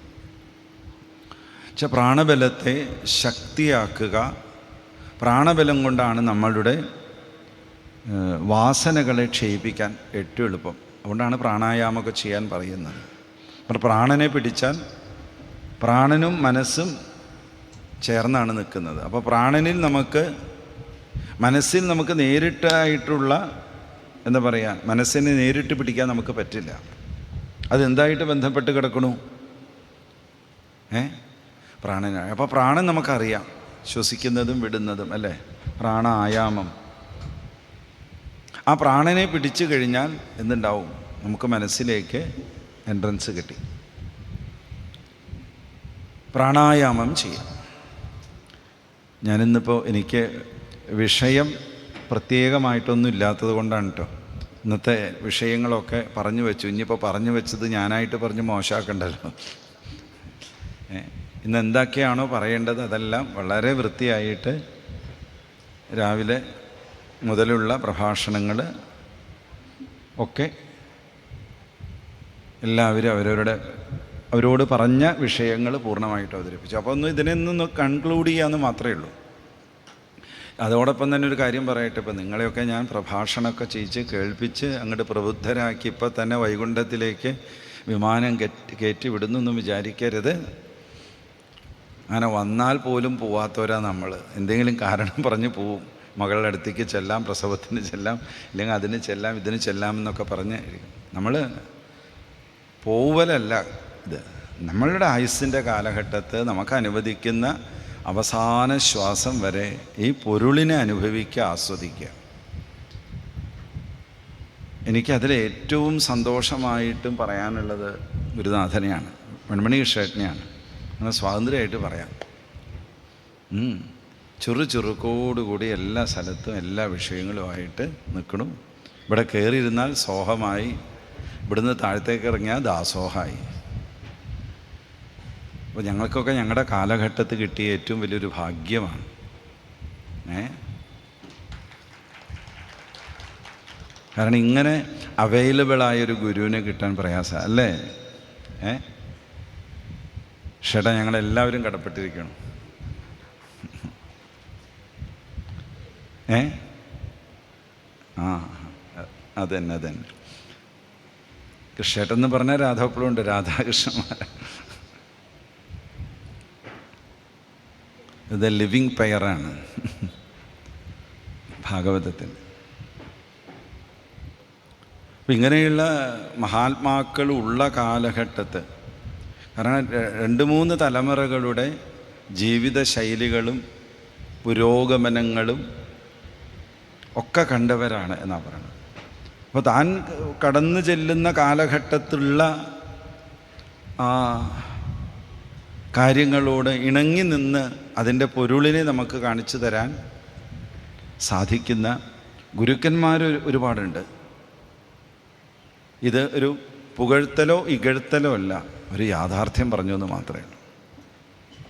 പ്രാണബലത്തെ ശക്തിയാക്കുക. പ്രാണബലം കൊണ്ടാണ് നമ്മളുടെ വാസനകളെ ക്ഷയിപ്പിക്കാൻ ഏറ്റവും എളുപ്പം. അതുകൊണ്ടാണ് പ്രാണായാമമൊക്കെ ചെയ്യാൻ പറയുന്നത്. അപ്പോൾ പ്രാണനെ പിടിച്ചാൽ പ്രാണനും മനസ്സും ചേർന്നാണ് നിൽക്കുന്നത്. അപ്പോൾ പ്രാണനിൽ നമുക്ക്, മനസ്സിൽ നമുക്ക് നേരിട്ടായിട്ടുള്ള എന്താ പറയുക, മനസ്സിനെ നേരിട്ട് പിടിക്കാൻ നമുക്ക് പറ്റില്ല. അതെന്തായിട്ട് ബന്ധപ്പെട്ട് കിടക്കണു? പ്രാണനാണ്. അപ്പോൾ പ്രാണൻ നമുക്കറിയാം, ശ്വസിക്കുന്നതും വിടുന്നതും അല്ലേ? പ്രാണായാമം. ആ പ്രാണനെ പിടിച്ചു കഴിഞ്ഞാൽ എന്തുണ്ടാവും? നമുക്ക് മനസ്സിലേക്ക് എൻട്രൻസ് കിട്ടി. പ്രാണായാമം ചെയ്യാം. ഞാനിന്നിപ്പോൾ എനിക്ക് വിഷയം പ്രത്യേകമായിട്ടൊന്നും ഇല്ലാത്തത് കൊണ്ടാണ് കേട്ടോ ഇന്നത്തെ വിഷയങ്ങളൊക്കെ പറഞ്ഞു വെച്ചു. ഇനിയിപ്പോൾ പറഞ്ഞു വെച്ചത് ഞാനായിട്ട് പറഞ്ഞ് മോശമാക്കണ്ടല്ലോ. ഇന്ന് എന്തൊക്കെയാണോ പറയേണ്ടത് അതെല്ലാം വളരെ വൃത്തിയായിട്ട് രാവിലെ മുതലുള്ള പ്രഭാഷണങ്ങൾ ഒക്കെ എല്ലാവരും അവരോട് പറഞ്ഞ വിഷയങ്ങൾ പൂർണ്ണമായിട്ട് അവതരിപ്പിച്ചു. അപ്പോൾ ഒന്ന് ഇതിനൊന്ന് കൺക്ലൂഡ് ചെയ്യാമെന്ന് മാത്രമേ ഉള്ളൂ. അതോടൊപ്പം തന്നെ ഒരു കാര്യം പറയട്ടെ. ഇപ്പം നിങ്ങളെയൊക്കെ ഞാൻ പ്രഭാഷണമൊക്കെ ചെയ്യിച്ച് കേൾപ്പിച്ച് അങ്ങോട്ട് പ്രബുദ്ധരാക്കി ഇപ്പം തന്നെ വൈകുണ്ഠത്തിലേക്ക് വിമാനം കയറ്റി വിടുന്നൊന്നും വിചാരിക്കരുത്. അങ്ങനെ വന്നാൽ പോലും പോവാത്തവരാ നമ്മൾ. എന്തെങ്കിലും കാരണം പറഞ്ഞ് പോവും. മകളുടെ അടുത്തേക്ക് ചെല്ലാം, പ്രസവത്തിന് ചെല്ലാം, ഇല്ലെങ്കിൽ അതിന് ചെല്ലാം, ഇതിന് ചെല്ലാം എന്നൊക്കെ പറഞ്ഞ് നമ്മൾ പോവലല്ല ഇത്. നമ്മളുടെ ആയുസ്സിൻ്റെ കാലഘട്ടത്ത് നമുക്ക് അനുവദിക്കുന്ന അവസാന ശ്വാസം വരെ ഈ പൊരുളിനെ അനുഭവിക്കുക, ആസ്വദിക്കുക. എനിക്കതിൽ ഏറ്റവും സന്തോഷമായിട്ടും പറയാനുള്ളത് ഗുരുനാഥനെയാണ്, മൺമണി കൃഷ്ണേട്ടനെയാണ്. അങ്ങനെ സ്വാതന്ത്ര്യമായിട്ട് പറയാം. ചുറുചുറുക്കോടുകൂടി എല്ലാ സ്ഥലത്തും എല്ലാ വിഷയങ്ങളുമായിട്ട് നിൽക്കണം. ഇവിടെ കയറിയിരുന്നാൽ സോഹമായി, ഇവിടുന്ന് താഴത്തേക്ക് ഇറങ്ങിയാൽ ദാസോഹമായി. അപ്പോൾ ഞങ്ങൾക്കൊക്കെ ഞങ്ങളുടെ കാലഘട്ടത്തിൽ കിട്ടിയ ഏറ്റവും വലിയൊരു ഭാഗ്യമാണ്. കാരണം ഇങ്ങനെ അവൈലബിളായൊരു ഗുരുവിനെ കിട്ടാൻ പ്രയാസം അല്ലേ? ഷേട്ടാ, ഞങ്ങളെല്ലാവരും കടപ്പെട്ടിരിക്കണം. അതന്നെ കൃഷ്ണേട്ടെന്ന് പറഞ്ഞാൽ രാധാപ്പളും ഉണ്ട്, രാധാകൃഷ്ണന്മാർ. ഇത് ലിവിങ് പെയറാണ് ഭാഗവതത്തിൽ. അപ്പം ഇങ്ങനെയുള്ള മഹാത്മാക്കൾ ഉള്ള കാലഘട്ടത്ത്, കാരണം 2-3 തലമുറകളുടെ ജീവിത ശൈലികളും പുരോഗമനങ്ങളും ഒക്കെ കണ്ടവരാണ് എന്നാണ് പറയുന്നത്. അപ്പോൾ താൻ കടന്നു ചെല്ലുന്ന കാലഘട്ടത്തിലുള്ള ആ കാര്യങ്ങളോട് ഇണങ്ങി നിന്ന് അതിൻ്റെ പൊരുളിനെ നമുക്ക് കാണിച്ചു തരാൻ സാധിക്കുന്ന ഗുരുക്കന്മാർ ഒരുപാടുണ്ട്. ഇത് ഒരു പുകഴ്ത്തലോ ഇകഴ്ത്തലോ അല്ല, ഒരു യാഥാർത്ഥ്യം പറഞ്ഞു എന്ന് മാത്രമേ ഉള്ളൂ.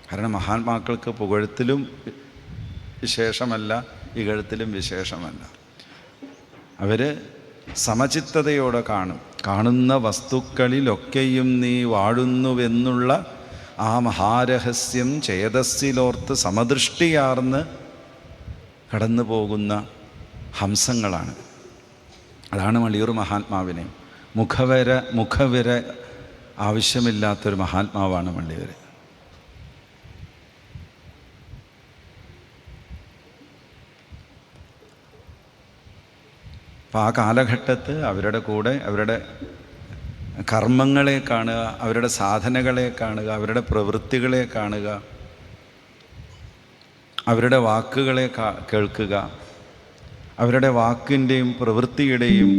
കാരണം മഹാത്മാക്കൾക്ക് പുകഴ്ത്തലും വിശേഷമല്ല, ഇകഴ്ത്തലും വിശേഷമല്ല. അവർ സമചിത്തതയോടെ കാണുന്ന വസ്തുക്കളിലൊക്കെയും നീ വാഴുന്നുവെന്നുള്ള ആ മഹാരഹസ്യം ചേതസ്സിലോർത്ത് സമദൃഷ്ടിയാർന്ന് കടന്നു പോകുന്ന ഹംസങ്ങളാണ്. അതാണ് മളിയൂർ മഹാത്മാവിനെ. മുഖവര ആവശ്യമില്ലാത്തൊരു മഹാത്മാവാണ് മള്ളിയൂർ. അപ്പോൾ ആ കാലഘട്ടത്ത് അവരുടെ കൂടെ അവരുടെ കർമ്മങ്ങളെ കാണുക, അവരുടെ സാധനകളെ കാണുക, അവരുടെ പ്രവൃത്തികളെ കാണുക, അവരുടെ വാക്കുകളെ കേൾക്കുക, അവരുടെ വാക്കിൻ്റെയും പ്രവൃത്തിയുടെയും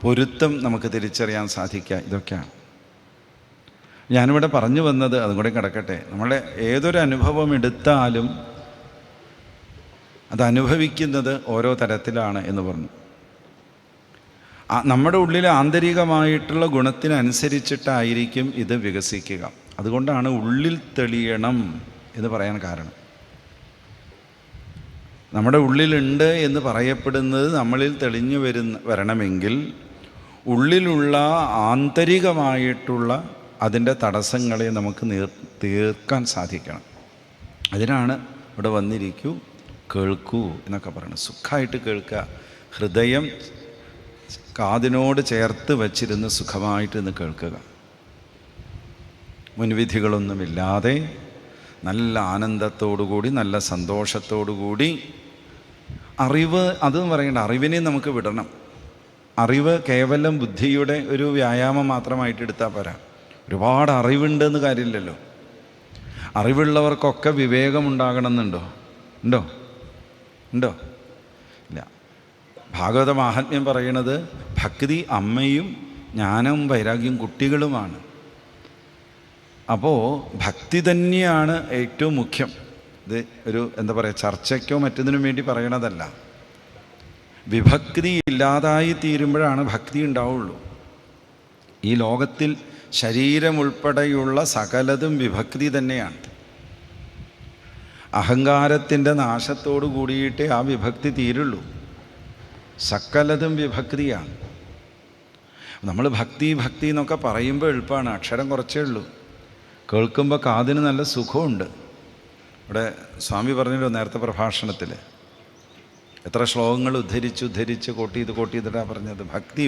പൊരുത്തം നമുക്ക് തിരിച്ചറിയാൻ സാധിക്കുക. ഇതൊക്കെയാണ് ഞാനിവിടെ പറഞ്ഞു വന്നത്. അതും കൂടെ കിടക്കട്ടെ. നമ്മളെ ഏതൊരു അനുഭവം എടുത്താലും അത് അനുഭവിക്കുന്നത് ഓരോ തരത്തിലാണ് എന്ന് പറഞ്ഞു. നമ്മുടെ ഉള്ളിൽ ആന്തരികമായിട്ടുള്ള ഗുണത്തിനനുസരിച്ചിട്ടായിരിക്കും ഇത് വികസിക്കുക. അതുകൊണ്ടാണ് ഉള്ളിൽ തെളിയണം എന്ന് പറയാൻ കാരണം. നമ്മുടെ ഉള്ളിലുണ്ട് എന്ന് പറയപ്പെടുന്നത് നമ്മളിൽ തെളിഞ്ഞു വരണമെങ്കിൽ ഉള്ളിലുള്ള ആന്തരികമായിട്ടുള്ള അതിൻ്റെ തടസ്സങ്ങളെ നമുക്ക് തീർക്കാൻ സാധിക്കണം. അതിനാണ് ഇവിടെ വന്നിരിക്കൂ, കേൾക്കൂ എന്നൊക്കെ പറയുന്നത്. സുഖമായിട്ട് കേൾക്കുക, ഹൃദയം കാതിനോട് ചേർത്ത് വച്ചിരുന്ന് സുഖമായിട്ട് ഇന്ന് കേൾക്കുക. മുൻവിധികളൊന്നുമില്ലാതെ നല്ല ആനന്ദത്തോടുകൂടി നല്ല സന്തോഷത്തോടുകൂടി അറിവ്, അതെന്ന് പറയേണ്ട, അറിവിനെ നമുക്ക് വിടണം. അറിവ് കേവലം ബുദ്ധിയുടെ ഒരു വ്യായാമം മാത്രമായിട്ട് എടുത്താൽ പോരാ. ഒരുപാട് അറിവുണ്ടെന്ന് കാര്യമില്ലല്ലോ. അറിവുള്ളവർക്കൊക്കെ വിവേകമുണ്ടാകണമെന്നുണ്ടോ? ഉണ്ടോ? ഇല്ല. ഭാഗവത മാഹാത്മ്യം പറയണത് ഭക്തി അമ്മയും ജ്ഞാനവും വൈരാഗ്യം കുട്ടികളുമാണ്. അപ്പോൾ ഭക്തി തന്നെയാണ് ഏറ്റവും മുഖ്യം. ഇത് ഒരു എന്താ പറയുക, ചർച്ചയ്ക്കോ മറ്റൊന്നിനും വേണ്ടി പറയണതല്ല. വിഭക്തി ഇല്ലാതായി തീരുമ്പോഴാണ് ഭക്തി ഉണ്ടാവുള്ളൂ. ഈ ലോകത്തിൽ ശരീരമുൾപ്പെടെയുള്ള സകലതും വിഭക്തി തന്നെയാണ്. അഹങ്കാരത്തിൻ്റെ നാശത്തോടു കൂടിയിട്ടേ ആ വിഭക്തി തീരുള്ളൂ. സകലതും വിഭക്തിയാണ്. നമ്മൾ ഭക്തി എന്നൊക്കെ പറയുമ്പോൾ എളുപ്പമാണ്, അക്ഷരം കുറച്ചേ ഉള്ളൂ. കേൾക്കുമ്പോൾ കാതിന് നല്ല സുഖമുണ്ട്. ഇവിടെ സ്വാമി പറഞ്ഞല്ലോ നേരത്തെ പ്രഭാഷണത്തിൽ, എത്ര ശ്ലോകങ്ങൾ ഉദ്ധരിച്ച് കോട്ട് ചെയ്തിട്ടാണ് പറഞ്ഞത്. ഭക്തി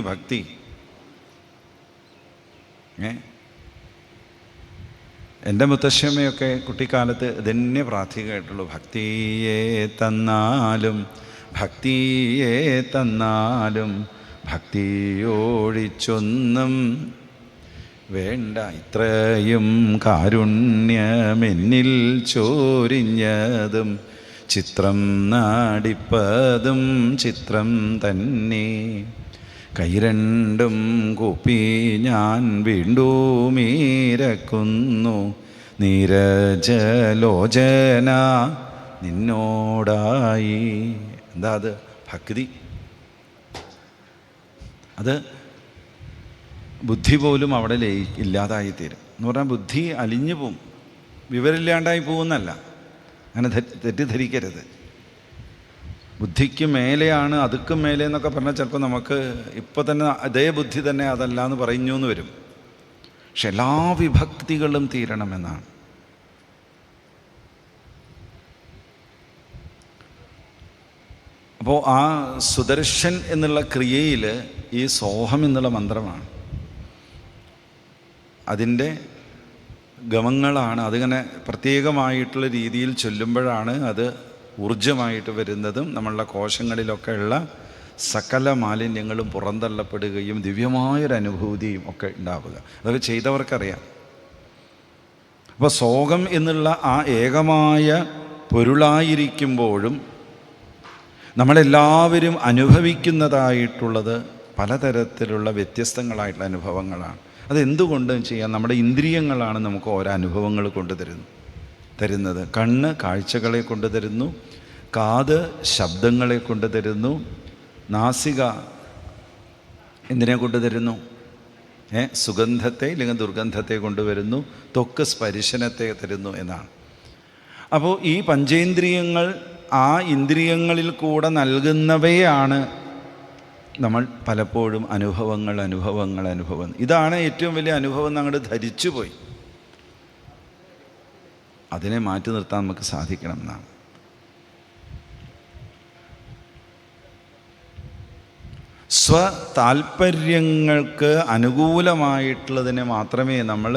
എൻ്റെ മുത്തശ്ശിയമ്മയൊക്കെ കുട്ടിക്കാലത്ത് ഇതന്നെ പ്രാർത്ഥികമായിട്ടുള്ളൂ. ഭക്തിയെ തന്നാലും ഭക്തിയോടിച്ചൊന്നും വേണ്ട, ഇത്രയും കാരുണ്യമെന്നിൽ ചോരിഞ്ഞതും ചിത്രം നാടിപ്പതും ചിത്രം തന്നെ. കൈരണ്ടും കൂപ്പി ഞാൻ വീണ്ടുമീരക്കുന്നു നീരജലോചന നിന്നോടായി. എന്താ അത്? ഭക്തി. അത് ബുദ്ധി പോലും അവിടെ ഇല്ലാതായിത്തീരും എന്ന് പറഞ്ഞാൽ ബുദ്ധി അലിഞ്ഞു പോവും, വിവരമില്ലാണ്ടായി പോകുന്നല്ല. അങ്ങനെ തെറ്റിദ്ധരിക്കരുത്. ബുദ്ധിക്ക് മേലെയാണ്, അതുക്കും മേലെ എന്നൊക്കെ പറഞ്ഞാൽ ചിലപ്പോൾ നമുക്ക് ഇപ്പോൾ തന്നെ അതേ ബുദ്ധി തന്നെ അതല്ല എന്ന് പറഞ്ഞു എന്ന് വരും. പക്ഷെ എല്ലാ വിഭക്തികളും തീരണമെന്നാണ്. അപ്പോൾ ആ സുദർശൻ എന്നുള്ള ക്രിയയിൽ ഈ സോഹം എന്നുള്ള മന്ത്രമാണ്, അതിൻ്റെ ഗമങ്ങളാണ്. അതിങ്ങനെ പ്രത്യേകമായിട്ടുള്ള രീതിയിൽ ചൊല്ലുമ്പോഴാണ് അത് ഊർജമായിട്ട് വരുന്നതും നമ്മളുടെ കോശങ്ങളിലൊക്കെ ഉള്ള സകല മാലിന്യങ്ങളും പുറന്തള്ളപ്പെടുകയും ദിവ്യമായൊരനുഭൂതിയും ഒക്കെ ഉണ്ടാവുക. അതൊക്കെ ചെയ്തവർക്കറിയാം. അപ്പോൾ സോകം എന്നുള്ള ആ ഏകമായ പൊരുളായിരിക്കുമ്പോഴും നമ്മളെല്ലാവരും അനുഭവിക്കുന്നതായിട്ടുള്ളത് പലതരത്തിലുള്ള വ്യത്യസ്തങ്ങളായിട്ടുള്ള അനുഭവങ്ങളാണ്. അതെന്തുകൊണ്ടും ചെയ്യാം. നമ്മുടെ ഇന്ദ്രിയങ്ങളാണ് നമുക്ക് ഓരോ അനുഭവങ്ങൾ തരുന്നത്. കണ്ണ് കാഴ്ചകളെ കൊണ്ടുതരുന്നു, കാത് ശബ്ദങ്ങളെ കൊണ്ടുതരുന്നു, നാസിക എന്തിനെ കൊണ്ടുതരുന്നു? സുഗന്ധത്തെ ഇല്ലെങ്കിൽ ദുർഗന്ധത്തെ കൊണ്ടുവരുന്നു, ത്വക്ക് സ്പർശനത്തെ തരുന്നു എന്നാണ്. അപ്പോൾ ഈ പഞ്ചേന്ദ്രിയങ്ങൾ ആ ഇന്ദ്രിയങ്ങളിൽ കൂടെ നൽകുന്നവയാണ് നമ്മൾ പലപ്പോഴും അനുഭവം. ഇതാണ് ഏറ്റവും വലിയ അനുഭവം എന്ന് അങ്ങോട്ട് ധരിച്ചുപോയി. അതിനെ മാറ്റി നിർത്താൻ നമുക്ക് സാധിക്കണം എന്നാണ്. സ്വതാൽപര്യങ്ങൾക്ക് അനുകൂലമായിട്ടുള്ളതിനെ മാത്രമേ നമ്മൾ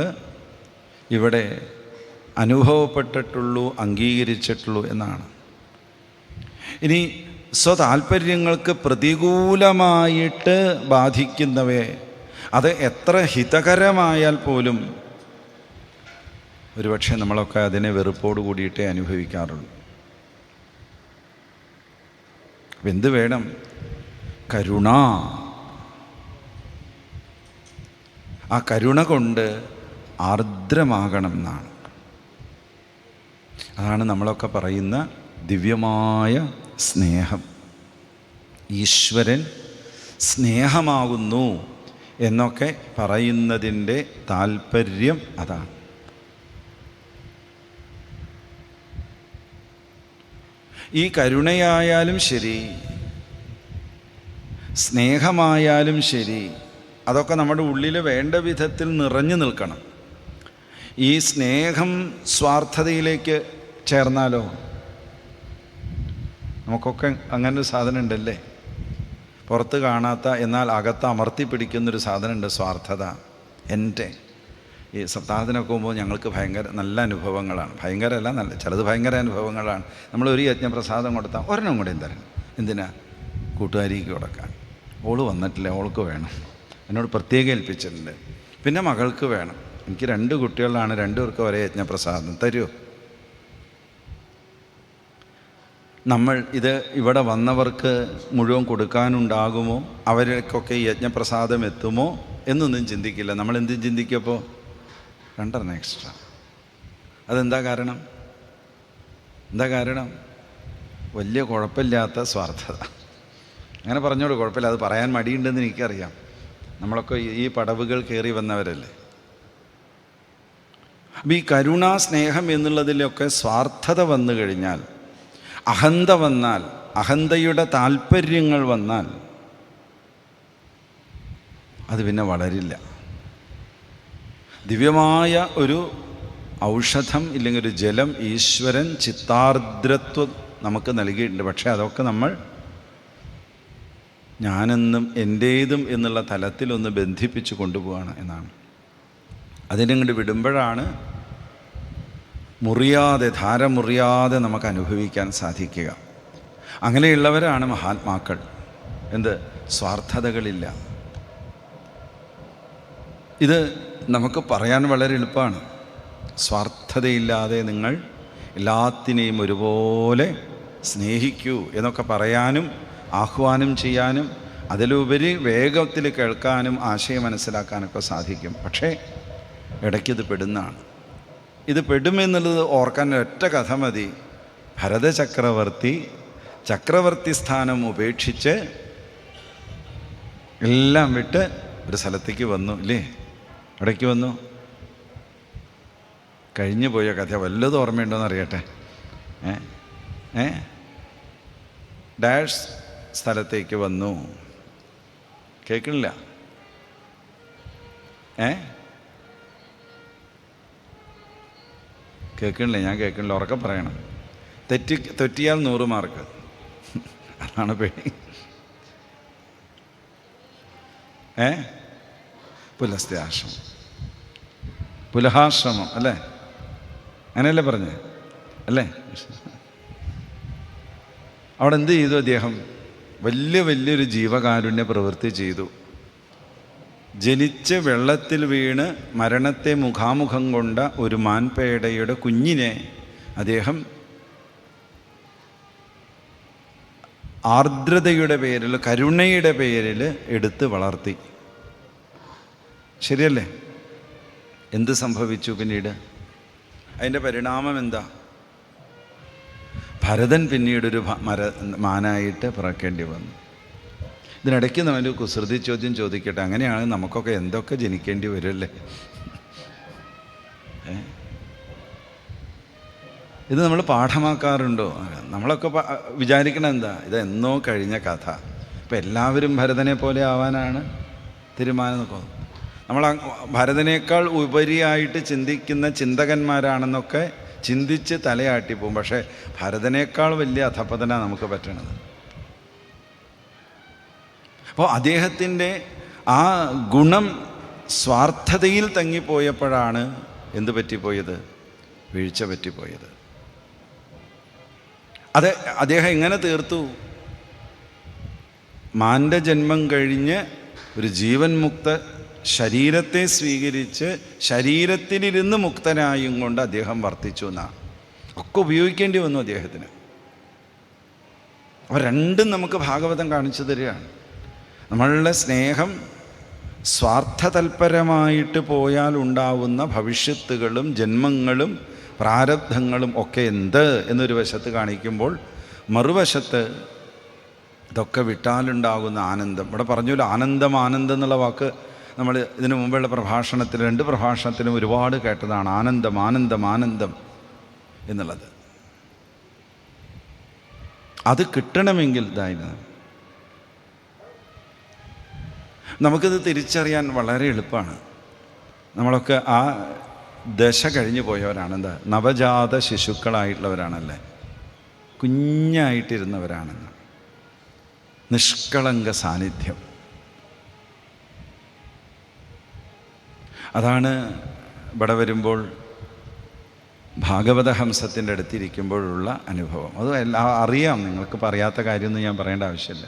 ഇവിടെ അനുഭവപ്പെട്ടിട്ടുള്ളൂ, അംഗീകരിച്ചിട്ടുള്ളൂ എന്നാണ്. ഇനി സ്വതാൽപര്യങ്ങൾക്ക് പ്രതികൂലമായിട്ട് ബാധിക്കുന്നവയെ അത് എത്ര ഹിതകരമായാൽ പോലും ഒരുപക്ഷെ നമ്മളൊക്കെ അതിനെ വെറുപ്പോട് കൂടിയിട്ടേ അനുഭവിക്കാറുള്ളൂ. എന്ത് വേണം? കരുണ. ആ കരുണ കൊണ്ട് ആർദ്രമാകണം എന്നാണ്. അതാണ് നമ്മളൊക്കെ പറയുന്ന ദിവ്യമായ സ്നേഹം. ഈശ്വരൻ സ്നേഹമാകുന്നു എന്നൊക്കെ പറയുന്നതിൻ്റെ താല്പര്യം അതാണ്. ഈ കരുണയായാലും ശരി, സ്നേഹമായാലും ശരി, അതൊക്കെ നമ്മുടെ ഉള്ളിൽ വേണ്ട വിധത്തിൽ നിറഞ്ഞു നിൽക്കണം. ഈ സ്നേഹം സ്വാർത്ഥതയിലേക്ക് ചേർന്നാലോ? നമുക്കൊക്കെ അങ്ങനൊരു സാധനം ഉണ്ടല്ലേ, പുറത്ത് കാണാത്ത എന്നാൽ അകത്ത് അമർത്തി പിടിക്കുന്നൊരു സാധനമുണ്ട്, സ്വാർത്ഥത. എൻ്റെ ഈ സപ്താഹത്തിനൊക്കെ പോകുമ്പോൾ ഞങ്ങൾക്ക് നല്ല അനുഭവങ്ങളാണ്. നല്ല ചിലത് ഭയങ്കര അനുഭവങ്ങളാണ്. നമ്മളൊരു യജ്ഞപ്രസാദം കൊടുത്താൽ ഒരെണ്ണം കൂടെ തരണം. എന്തിനാ? കൂട്ടുകാരിക്ക് കൊടുക്കാൻ. ഓള് വന്നിട്ടില്ല, ഓൾക്ക് വേണം, എന്നോട് പ്രത്യേകം ഏൽപ്പിച്ചിട്ടുണ്ട്. പിന്നെ മകൾക്ക് വേണം. എനിക്ക് 2 കുട്ടികളാണ്, 2 പേർക്ക് ഒരേ യജ്ഞപ്രസാദം തരുമോ? നമ്മൾ ഇത് ഇവിടെ വന്നവർക്ക് മുഴുവൻ കൊടുക്കാനുണ്ടാകുമോ? അവർക്കൊക്കെ ഈ യജ്ഞപ്രസാദം എത്തുമോ എന്നൊന്നും ചിന്തിക്കില്ല. നമ്മളെന്തും ചിന്തിക്കപ്പോൾ 2 എക്സ്ട്രാ. അതെന്താ കാരണം? വലിയ കുഴപ്പമില്ലാത്ത സ്വാർത്ഥത. അങ്ങനെ പറഞ്ഞോളൂ, കുഴപ്പമില്ല. അത് പറയാൻ മടിയുണ്ടെന്ന് എനിക്കറിയാം. നമ്മളൊക്കെ ഈ പടവുകൾ കയറി വന്നവരല്ലേ. അപ്പം ഈ കരുണ, സ്നേഹം എന്നുള്ളതിലൊക്കെ സ്വാർത്ഥത വന്നു കഴിഞ്ഞാൽ, അഹന്ത വന്നാൽ, അഹന്തയുടെ താല്പര്യങ്ങൾ വന്നാൽ അത് പിന്നെ വളരില്ല. ദിവ്യമായ ഒരു ഔഷധം ഇല്ലെങ്കിൽ ഒരു ജലം ഈശ്വരൻ ചിത്താർദ്രത്വം നമുക്ക് നൽകിയിട്ടുണ്ട്. പക്ഷേ അതൊക്കെ നമ്മൾ ഞാനെന്നും എൻ്റേതും എന്നുള്ള തലത്തിലൊന്ന് ബന്ധിപ്പിച്ച് കൊണ്ടുപോവാണ് എന്നാണ്. അതിനങ്ങോട്ട് വിടുമ്പോഴാണ് ധാര മുറിയാതെ നമുക്ക് അനുഭവിക്കാൻ സാധിക്കുക. അങ്ങനെയുള്ളവരാണ് മഹാത്മാക്കൾ. സ്വാർത്ഥതകളില്ല. ഇത് നമുക്ക് പറയാൻ വളരെ എളുപ്പമാണ്. സ്വാർത്ഥതയില്ലാതെ നിങ്ങൾ എല്ലാത്തിനെയും ഒരുപോലെ സ്നേഹിക്കൂ എന്നൊക്കെ പറയാനും ആഹ്വാനം ചെയ്യാനും അതിലുപരി വേഗത്തിൽ കേൾക്കാനും ആശയം മനസ്സിലാക്കാനൊക്കെ സാധിക്കും. പക്ഷേ ഇടയ്ക്കിത് പെടുന്നതാണ്. ഇത് പെടുമെന്നുള്ളത് ഓർക്കാൻ ഒറ്റ കഥ മതി. ചക്രവർത്തി സ്ഥാനം ഉപേക്ഷിച്ച് എല്ലാം വിട്ട് ഒരു സ്ഥലത്തേക്ക് വന്നു ഇല്ലേ? ഇടയ്ക്ക് വന്നു. കഴിഞ്ഞു പോയ കഥ വല്ലതും ഓർമ്മയുണ്ടോയെന്ന് അറിയട്ടെ. ഡാഷ് സ്ഥലത്തേക്ക് വന്നു. കേൾക്കണില്ല? കേൾക്കണില്ലേ? ഞാൻ കേൾക്കണില്ല, ഉറക്കെ പറയണം. തെറ്റിയാൽ 100 മാർക്ക്. അതാണ് പേടി. പുലഹാശ്രമം അല്ലേ? അങ്ങനെയല്ലേ പറഞ്ഞേ അല്ലേ? അവിടെ എന്ത് ചെയ്തു അദ്ദേഹം? വലിയൊരു ജീവകാരുണ്യ പ്രവൃത്തി ചെയ്തു. ജനിച്ച് വെള്ളത്തിൽ വീണ് മരണത്തെ മുഖാമുഖം കൊണ്ട ഒരു മാൻപേടയുടെ കുഞ്ഞിനെ അദ്ദേഹം ആർദ്രതയുടെ പേരിൽ, കരുണയുടെ പേരിൽ എടുത്ത് വളർത്തി. ശരിയല്ലേ? എന്ത് സംഭവിച്ചു പിന്നീട്? അതിൻ്റെ പരിണാമം എന്താ? ഭരതൻ പിന്നീടൊരു മാനായിട്ട് പിറക്കേണ്ടി വന്നു. ഇതിനിടയ്ക്ക് നമ്മൾ കുസൃതി ചോദ്യം ചോദിക്കട്ടെ, അങ്ങനെയാണ് നമുക്കൊക്കെ എന്തൊക്കെ ജനിക്കേണ്ടി വരുമല്ലേ? ഇത് നമ്മൾ പാഠമാക്കാറുണ്ടോ? നമ്മളൊക്കെ വിചാരിക്കണ എന്താ, ഇതെന്നോ കഴിഞ്ഞ കഥ. ഇപ്പം എല്ലാവരും ഭരതനെ പോലെ ആവാനാണ് തീരുമാനം നോക്കുക. നമ്മൾ ഭരതനേക്കാൾ ഉപരിയായിട്ട് ചിന്തിക്കുന്ന ചിന്തകന്മാരാണെന്നൊക്കെ ചിന്തിച്ച് തലയാട്ടിപ്പോവും. പക്ഷേ ഭരതനേക്കാൾ വലിയ അധപ്പതന നമുക്ക് പറ്റണത്. അപ്പോൾ അദ്ദേഹത്തിൻ്റെ ആ ഗുണം സ്വാർത്ഥതയിൽ തങ്ങിപ്പോയപ്പോഴാണ് എന്ത് പറ്റിപ്പോയത്? വീഴ്ച പറ്റിപ്പോയത്. അത് അദ്ദേഹം എങ്ങനെ തീർത്തു? മാൻ്റെ ജന്മം കഴിഞ്ഞ് ഒരു ജീവൻ മുക്ത ശരീരത്തെ സ്വീകരിച്ച് ശരീരത്തിലിരുന്ന് മുക്തനായും കൊണ്ട് അദ്ദേഹം വർത്തിച്ചു എന്നാണ്. ഒക്കെ ഉപയോഗിക്കേണ്ടി വന്നു അദ്ദേഹത്തിന്. അപ്പോൾ രണ്ടും നമുക്ക് ഭാഗവതം കാണിച്ചു തരികയാണ്. നമ്മളുടെ സ്നേഹം സ്വാർത്ഥതൽപരമായിട്ട് പോയാൽ ഉണ്ടാവുന്ന ഭവിഷ്യത്തുകളും ജന്മങ്ങളും പ്രാരബ്ധങ്ങളും ഒക്കെ എന്ത് എന്നൊരു വശത്ത് കാണിക്കുമ്പോൾ, മറുവശത്ത് ഇതൊക്കെ വിട്ടാലുണ്ടാകുന്ന ആനന്ദം. ഇവിടെ പറഞ്ഞല്ലോ ആനന്ദം. ആനന്ദം എന്നുള്ള വാക്ക് നമ്മൾ ഇതിനു മുമ്പുള്ള പ്രഭാഷണത്തിൽ 2 പ്രഭാഷണത്തിലും ഒരുപാട് കേട്ടതാണ്. ആനന്ദം ആനന്ദം ആനന്ദം എന്നുള്ളത്. അത് കിട്ടണമെങ്കിൽ ഇതായിരുന്നു. നമുക്കിത് തിരിച്ചറിയാൻ വളരെ എളുപ്പമാണ്. നമ്മളൊക്കെ ആ ദശ കഴിഞ്ഞു പോയവരാണ്. എന്താ, നവജാത ശിശുക്കളായിട്ടുള്ളവരാണല്ലേ, കുഞ്ഞായിട്ടിരുന്നവരാണെന്ന്. നിഷ്കളങ്ക സാന്നിധ്യം. അതാണ് ഇവിടെ വരുമ്പോൾ ഭാഗവത ഹംസത്തിൻ്റെ അടുത്തിരിക്കുമ്പോഴുള്ള അനുഭവം. അത് അറിയാം, നിങ്ങൾക്ക് പറയാത്ത കാര്യമൊന്നും ഞാൻ പറയേണ്ട ആവശ്യമില്ല.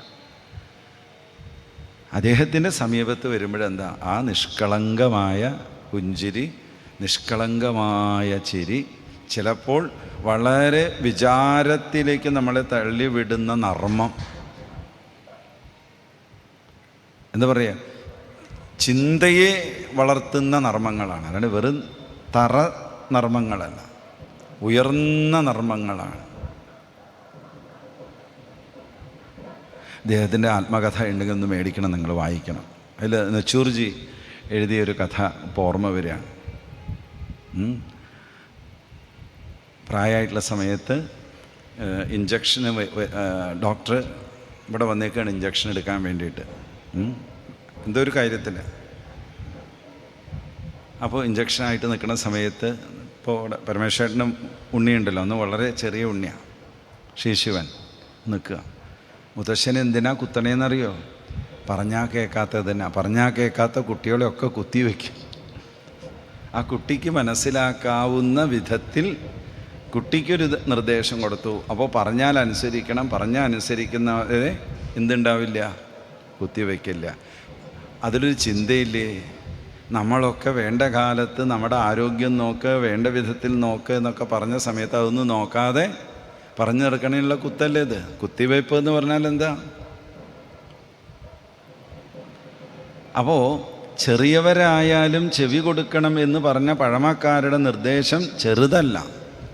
അദ്ദേഹത്തിൻ്റെ സമീപത്ത് വരുമ്പോഴെന്താ, ആ നിഷ്കളങ്കമായ പുഞ്ചിരി, നിഷ്കളങ്കമായ ചിരി, ചിലപ്പോൾ വളരെ വിചാരത്തിലേക്ക് നമ്മളെ തള്ളിവിടുന്ന നർമ്മം. എന്താ പറയുക, ചിന്തയെ വളർത്തുന്ന നർമ്മങ്ങളാണ്. അല്ലാണ്ട് വെറും തറ നർമ്മങ്ങളല്ല, ഉയർന്ന നർമ്മങ്ങളാണ്. അദ്ദേഹത്തിൻ്റെ ആത്മകഥ ഉണ്ടെങ്കിൽ ഒന്ന് മേടിക്കണം, നിങ്ങൾ വായിക്കണം. അതിൽ നെച്ചൂർജി എഴുതിയൊരു കഥ ഇപ്പോൾ ഓർമ്മ വരികയാണ്. പ്രായമായിട്ടുള്ള സമയത്ത് ഇഞ്ചക്ഷന് ഡോക്ടർ ഇവിടെ വന്നേക്കാണ് ഇഞ്ചക്ഷൻ എടുക്കാൻ വേണ്ടിയിട്ട്, എന്തോ ഒരു കാര്യത്തിൽ. അപ്പോൾ ഇഞ്ചക്ഷനായിട്ട് നിൽക്കുന്ന സമയത്ത് ഇപ്പോൾ പരമേശ്വരനും ഉണ്ണിയുണ്ടല്ലോ, അന്ന് വളരെ ചെറിയ ഉണ്ണിയാണ്, ശിശുവൻ നിൽക്കുക. മുത്തശ്ശന് എന്തിനാ കുത്തണേന്നറിയോ? പറഞ്ഞാൽ കേൾക്കാത്തതിനാ. പറഞ്ഞാൽ കേൾക്കാത്ത കുട്ടികളെയൊക്കെ കുത്തിവെക്കും. ആ കുട്ടിക്ക് മനസ്സിലാക്കാവുന്ന വിധത്തിൽ കുട്ടിക്കൊരു നിർദ്ദേശം കൊടുത്തു. അപ്പോൾ പറഞ്ഞാൽ അനുസരിക്കണം, പറഞ്ഞാൽ അനുസരിക്കുന്നവരെ എന്തുണ്ടാവില്ല, കുത്തിവെക്കില്ല. അതിലൊരു ചിന്തയില്ലേ, നമ്മളൊക്കെ വേണ്ട കാലത്ത് നമ്മുടെ ആരോഗ്യം നോക്ക്, വേണ്ട വിധത്തിൽ നോക്ക് എന്നൊക്കെ പറഞ്ഞ സമയത്ത് അതൊന്നും നോക്കാതെ പറഞ്ഞു തീർക്കണേനുള്ള കുത്തല്ലേ ഇത്. കുത്തിവയ്പ്പ് എന്ന് പറഞ്ഞാൽ എന്താ? അപ്പോൾ ചെറിയവരായാലും ചെവി കൊടുക്കണം എന്ന് പറഞ്ഞ പഴമക്കാരുടെ നിർദ്ദേശം ചെറുതല്ല,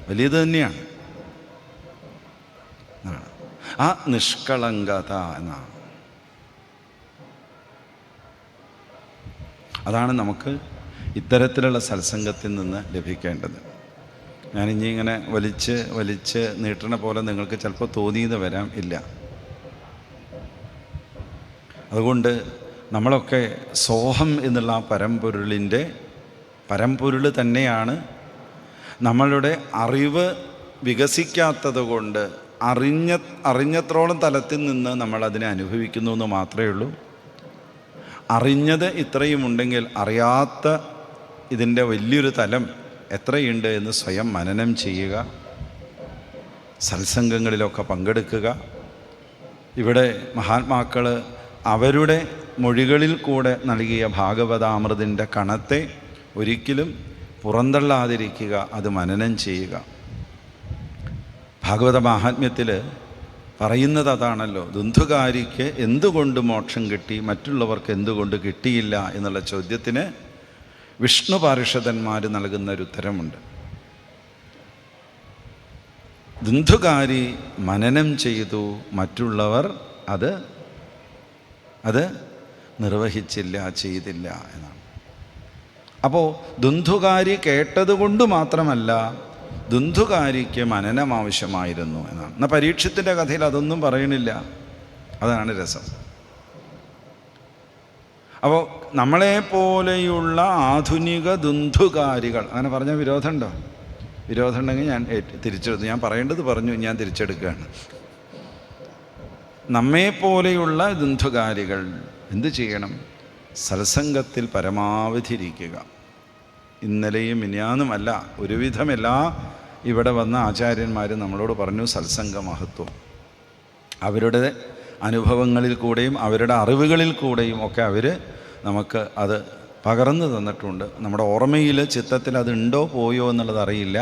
വലിയത് തന്നെയാണ്. ആ നിഷ്കളങ്കത എന്നാണ്. അതാണ് നമുക്ക് ഇത്തരത്തിലുള്ള സത്സംഗത്തിൽ നിന്ന് ലഭിക്കേണ്ടത്. ഞാനിനി ഇങ്ങനെ വലിച്ച് നീട്ടണ പോലെ നിങ്ങൾക്ക് ചിലപ്പോൾ തോന്നിയെന്ന് വരാം, ഇല്ല. അതുകൊണ്ട് നമ്മളൊക്കെ സോഹം എന്നുള്ള ആ പരമ്പൊരുൾ തന്നെയാണ്. നമ്മളുടെ അറിവ് വികസിക്കാത്തത് കൊണ്ട് അറിഞ്ഞത്രോളം തലത്തിൽ നിന്ന് നമ്മളതിനെ അനുഭവിക്കുന്നു എന്ന് മാത്രമേ ഉള്ളൂ. അറിഞ്ഞത് ഇത്രയുമുണ്ടെങ്കിൽ അറിയാത്ത ഇതിൻ്റെ വലിയൊരു തലം എത്രയുണ്ട് എന്ന് സ്വയം മനനം ചെയ്യുക, സത്സംഗങ്ങളിലൊക്കെ പങ്കെടുക്കുക. ഇവിടെ മഹാത്മാക്കൾ അവരുടെ മൊഴികളിൽ കൂടെ നൽകിയ ഭാഗവതാമൃതിൻ്റെ കണത്തെ ഒരിക്കലും പുറന്തള്ളാതിരിക്കുക, അത് മനനം ചെയ്യുക. ഭാഗവത മാഹാത്മ്യത്തിൽ പറയുന്നത് അതാണല്ലോ, ദുന്ധുകാരിക്ക് എന്തുകൊണ്ട് മോക്ഷം കിട്ടി, മറ്റുള്ളവർക്ക് എന്തുകൊണ്ട് കിട്ടിയില്ല എന്നുള്ള ചോദ്യത്തിന് വിഷ്ണു പാർഷദന്മാർ നൽകുന്നൊരു ഉത്തരമുണ്ട്. ദുന്ധുകാരി മനനം ചെയ്തു, മറ്റുള്ളവർ അത് നിർവഹിച്ചില്ല, ചെയ്തില്ല എന്നാണ്. അപ്പോൾ ദുന്ധുകാരി കേട്ടതുകൊണ്ട് മാത്രമല്ല, ദുന്ധുകാരിക്ക് മനനം ആവശ്യമായിരുന്നു എന്നാണ്. എന്നാൽ പരീക്ഷത്തിൻ്റെ കഥയിൽ അതൊന്നും പറയണില്ല. അതാണ് രസം. അപ്പോൾ നമ്മളെപ്പോലെയുള്ള ആധുനിക ദുന്ധുകാരികൾ, അങ്ങനെ പറഞ്ഞാൽ വിരോധമുണ്ടോ? വിരോധം ഉണ്ടെങ്കിൽ ഞാൻ തിരിച്ചെടുത്തു. ഞാൻ പറയേണ്ടത് പറഞ്ഞു, ഞാൻ തിരിച്ചെടുക്കുകയാണ്. നമ്മെപ്പോലെയുള്ള ദുന്ധുകാരികൾ എന്ത് ചെയ്യണം? സത്സംഗത്തിൽ പരമാവധി ഇരിക്കുക. ഇന്നലെയും മിനിയാന്നുമല്ല, ഒരുവിധം എല്ലാ ഇവിടെ വന്ന ആചാര്യന്മാരും നമ്മളോട് പറഞ്ഞു സത്സംഗ മഹത്വം. അവരുടെ അനുഭവങ്ങളിൽ കൂടെയും അവരുടെ അറിവുകളിൽ കൂടെയും ഒക്കെ അവർ നമുക്ക് അത് പകർന്നു തന്നിട്ടുണ്ട്. നമ്മുടെ ഓർമ്മയിൽ, ചിത്തത്തിൽ അതുണ്ടോ പോയോ എന്നുള്ളത് അറിയില്ല.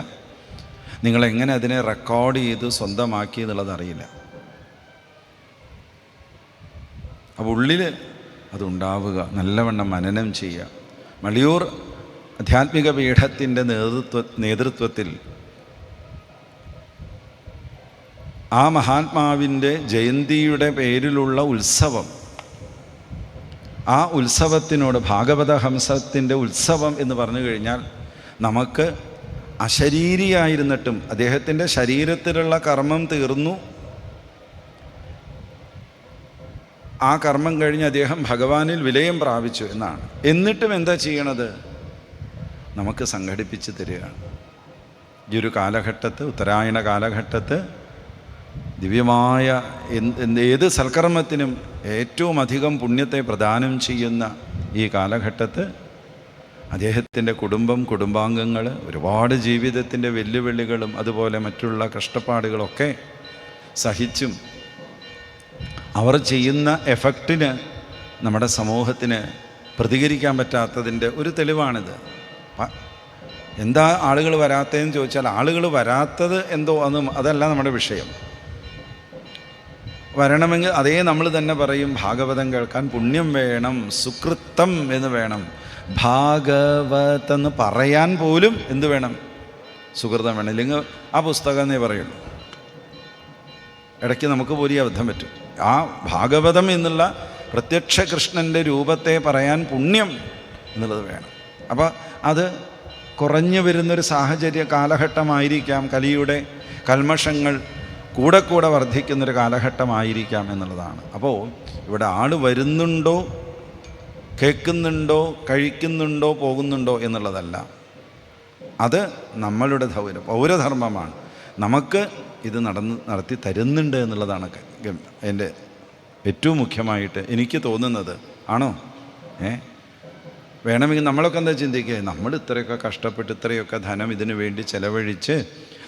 നിങ്ങളെങ്ങനെ അതിനെ റെക്കോർഡ് ചെയ്ത് സ്വന്തമാക്കി എന്നുള്ളത് അറിയില്ല. അപ്പോൾ ഉള്ളിൽ അതുണ്ടാവുക, നല്ലവണ്ണം മനനം ചെയ്യുക. മളിയൂർ ആധ്യാത്മിക പീഠത്തിൻ്റെ നേതൃത്വത്തിൽ ആ മഹാത്മാവിൻ്റെ ജയന്തിയുടെ പേരിലുള്ള ഉത്സവം, ആ ഉത്സവത്തിനോട്, ഭാഗവത ഹംസത്തിൻ്റെ ഉത്സവം എന്ന് പറഞ്ഞു കഴിഞ്ഞാൽ, നമുക്ക് അശരീരിയായിരുന്നിട്ടും അദ്ദേഹത്തിൻ്റെ ശരീരത്തിലുള്ള കർമ്മം തീർന്നു. ആ കർമ്മം കഴിഞ്ഞ് അദ്ദേഹം ഭഗവാനിൽ വിലയം പ്രാപിച്ചു എന്നാണ്. എന്നിട്ടും എന്താ ചെയ്യണത്? നമുക്ക് സംഘടിപ്പിച്ച് തരികയാണ്. ഈ ഒരു കാലഘട്ടത്ത്, ഉത്തരായണ കാലഘട്ടത്ത്, ദിവ്യമായ ഏത് സൽക്കർമ്മത്തിനും ഏറ്റവും അധികം പുണ്യത്തെ പ്രദാനം ചെയ്യുന്ന ഈ കാലഘട്ടത്ത് അദ്ദേഹത്തിൻ്റെ കുടുംബം, കുടുംബാംഗങ്ങൾ ഒരുപാട് ജീവിതത്തിൻ്റെ വെല്ലുവിളികളും അതുപോലെ മറ്റുള്ള കഷ്ടപ്പാടുകളൊക്കെ സഹിച്ചും അവർ ചെയ്യുന്ന എഫക്റ്റിന് നമ്മുടെ സമൂഹത്തിന് പ്രതികരിക്കാൻ പറ്റാത്തതിൻ്റെ ഒരു തെളിവാണിത്. എന്താ ആളുകൾ വരാത്തതെന്ന് ചോദിച്ചാൽ, ആളുകൾ വരാത്തത് എന്തോ അതല്ല നമ്മുടെ വിഷയം. വരണമെങ്കിൽ അതേ നമ്മൾ തന്നെ പറയും, ഭാഗവതം കേൾക്കാൻ പുണ്യം വേണം, സുകൃത്തം എന്ന് വേണം. ഭാഗവതെന്ന് പറയാൻ പോലും എന്ത് വേണം? സുകൃതം വേണം. ഇല്ലെങ്കിൽ ആ പുസ്തകം എന്നേ പറയുള്ളൂ. ഇടയ്ക്ക് നമുക്ക് പോലും അബദ്ധം പറ്റും. ആ ഭാഗവതം എന്നുള്ള പ്രത്യക്ഷ കൃഷ്ണൻ്റെ രൂപത്തെ പറയാൻ പുണ്യം എന്നുള്ളത് വേണം. അപ്പോൾ അത് കുറഞ്ഞു വരുന്നൊരു സാഹചര്യ കാലഘട്ടമായിരിക്കാം. കലിയുടെ കൽമഷങ്ങൾ കൂടെ കൂടെ വർദ്ധിക്കുന്നൊരു കാലഘട്ടമായിരിക്കാം എന്നുള്ളതാണ്. അപ്പോൾ ഇവിടെ ആൾ വരുന്നുണ്ടോ, കേൾക്കുന്നുണ്ടോ, കഴിക്കുന്നുണ്ടോ, പോകുന്നുണ്ടോ എന്നുള്ളതല്ല. അത് നമ്മളുടെ പൗരധർമ്മമാണ്. നമുക്ക് ഇത് നടത്തി തരുന്നുണ്ട് എന്നുള്ളതാണ് എൻ്റെ ഏറ്റവും മുഖ്യമായിട്ട് എനിക്ക് തോന്നുന്നത്. ആണോ? വേണമെങ്കിൽ നമ്മളൊക്കെ എന്താ ചിന്തിക്കുക, നമ്മൾ ഇത്രയൊക്കെ കഷ്ടപ്പെട്ട് ഇത്രയൊക്കെ ധനം ഇതിനു വേണ്ടി ചെലവഴിച്ച്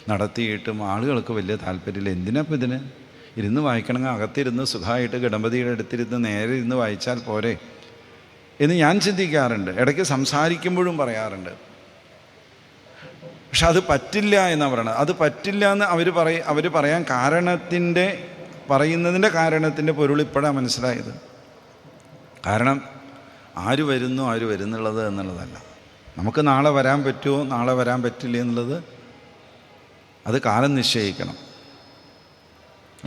നടത്തിയിട്ടും ആളുകൾക്ക് വലിയ താല്പര്യമില്ല. എന്തിനപ്പോൾ ഇതിന് ഇരുന്ന് വായിക്കണമെങ്കിൽ അകത്തിരുന്ന് സുഖമായിട്ട് ഗണപതിയുടെ അടുത്തിരുന്ന് നേരെ ഇരുന്ന് വായിച്ചാൽ പോരെ എന്ന് ഞാൻ ചിന്തിക്കാറുണ്ട്. ഇടയ്ക്ക് സംസാരിക്കുമ്പോഴും പറയാറുണ്ട്. പക്ഷെ അത് പറ്റില്ല എന്നാണ് പറയണത്. അത് പറ്റില്ല എന്ന് അവർ പറയാൻ പറയുന്നതിൻ്റെ കാരണത്തിൻ്റെ പൊരുൾ ഇപ്പോഴാണ് മനസ്സിലായത്. കാരണം ആര് വരുന്നു, ആര് വരുന്നുള്ളത് എന്നുള്ളതല്ല. നമുക്ക് നാളെ വരാൻ പറ്റുമോ, നാളെ വരാൻ പറ്റില്ല എന്നുള്ളത് അത് കാലം നിശ്ചയിക്കണം,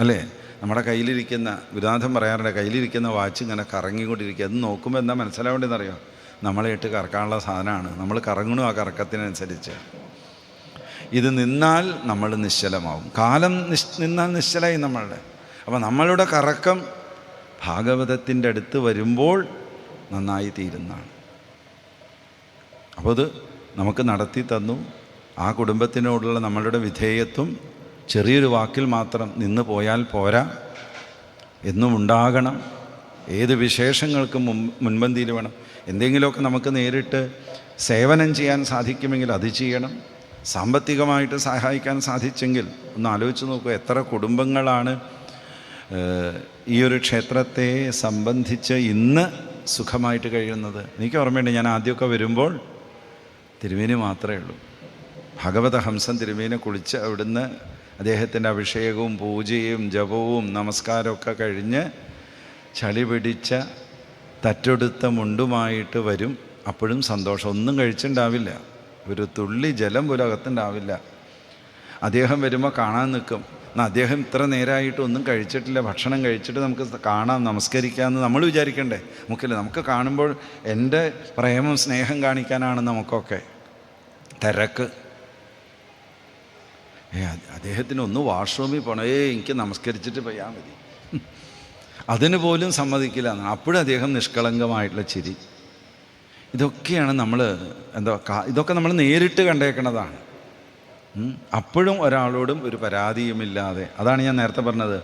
അല്ലേ? നമ്മുടെ കയ്യിലിരിക്കുന്ന, ഗുരുനാഥൻ പറയാറുണ്ട്, കയ്യിലിരിക്കുന്ന വാച്ച് ഇങ്ങനെ കറങ്ങിക്കൊണ്ടിരിക്കുക. അത് നോക്കുമ്പോൾ എന്താ മനസ്സിലാവേണ്ടതെന്നറിയോ? നമ്മളെ ഇട്ട് കറക്കാനുള്ള സാധനമാണ്. നമ്മൾ കറങ്ങണു ആ കറക്കത്തിനനുസരിച്ച്. ഇത് നിന്നാൽ നമ്മൾ നിശ്ചലമാവും. കാലം നിന്നാൽ നിശ്ചലമായി നമ്മളുടെ. അപ്പോൾ നമ്മളുടെ കറക്കം ഭാഗവതത്തിൻ്റെ അടുത്ത് വരുമ്പോൾ നന്നായി തീരുന്നതാണ്. അപ്പോൾ അത് നമുക്ക് നടത്തി തന്നു. ആ കുടുംബത്തിനോടുള്ള നമ്മളുടെ വിധേയത്വം ചെറിയൊരു വാക്കിൽ മാത്രം നിന്ന് പോയാൽ പോരാ, എന്നും ഉണ്ടാകണം. ഏത് വിശേഷങ്ങൾക്കും മുൻപന്തിയിൽ വേണം. എന്തെങ്കിലുമൊക്കെ നമുക്ക് നേരിട്ട് സേവനം ചെയ്യാൻ സാധിക്കുമെങ്കിൽ അത് ചെയ്യണം. സാമ്പത്തികമായിട്ട് സഹായിക്കാൻ സാധിച്ചെങ്കിൽ ഒന്ന് ആലോചിച്ച് നോക്കുക, എത്ര കുടുംബങ്ങളാണ് ഈ ഒരു ക്ഷേത്രത്തെ സംബന്ധിച്ച് ഇന്ന് സുഖമായിട്ട് കഴിയുന്നത്. എനിക്ക് ഓർമ്മയുണ്ട്, ഞാൻ ആദ്യമൊക്കെ വരുമ്പോൾ തിരുമേനി മാത്രമേ ഉള്ളൂ. ഭഗവത ഹംസൻ തിരുമേനെ കുളിച്ച് അവിടുന്ന് അദ്ദേഹത്തിൻ്റെ അഭിഷേകവും പൂജയും ജപവും നമസ്കാരമൊക്കെ കഴിഞ്ഞ് ചളി പിടിച്ച തറ്റെടുത്ത മുണ്ടുമായിട്ട് വരും. അപ്പോഴും സന്തോഷം. ഒന്നും കഴിച്ചിട്ടുണ്ടാവില്ല, ഒരു തുള്ളി ജലം പോലും അകത്തുണ്ടാവില്ല. അദ്ദേഹം വരുമ്പോൾ കാണാൻ നിൽക്കും. എന്നാൽ അദ്ദേഹം ഇത്ര നേരമായിട്ട് ഒന്നും കഴിച്ചിട്ടില്ല, ഭക്ഷണം കഴിച്ചിട്ട് നമുക്ക് കാണാം, നമസ്കരിക്കാമെന്ന് നമ്മൾ വിചാരിക്കണ്ടേ? നമുക്കില്ല. നമുക്ക് കാണുമ്പോൾ എൻ്റെ പ്രേമം സ്നേഹം കാണിക്കാനാണ് നമുക്കൊക്കെ തിരക്ക്. അദ്ദേഹത്തിന് ഒന്ന് വാഷ്റൂമിൽ പോകണം, എനിക്ക് നമസ്കരിച്ചിട്ട് പോയാൽ മതി, അതിന് പോലും സമ്മതിക്കില്ല. അപ്പോഴും അദ്ദേഹം നിഷ്കളങ്കമായിട്ടുള്ള ചിരി. ഇതൊക്കെയാണ് നമ്മൾ ഇതൊക്കെ നമ്മൾ നേരിട്ട് കണ്ടേക്കണതാണ്. അപ്പോഴും ഒരാളോടും ഒരു പരാതിയുമില്ലാതെ. അതാണ് ഞാൻ നേരത്തെ പറഞ്ഞത്,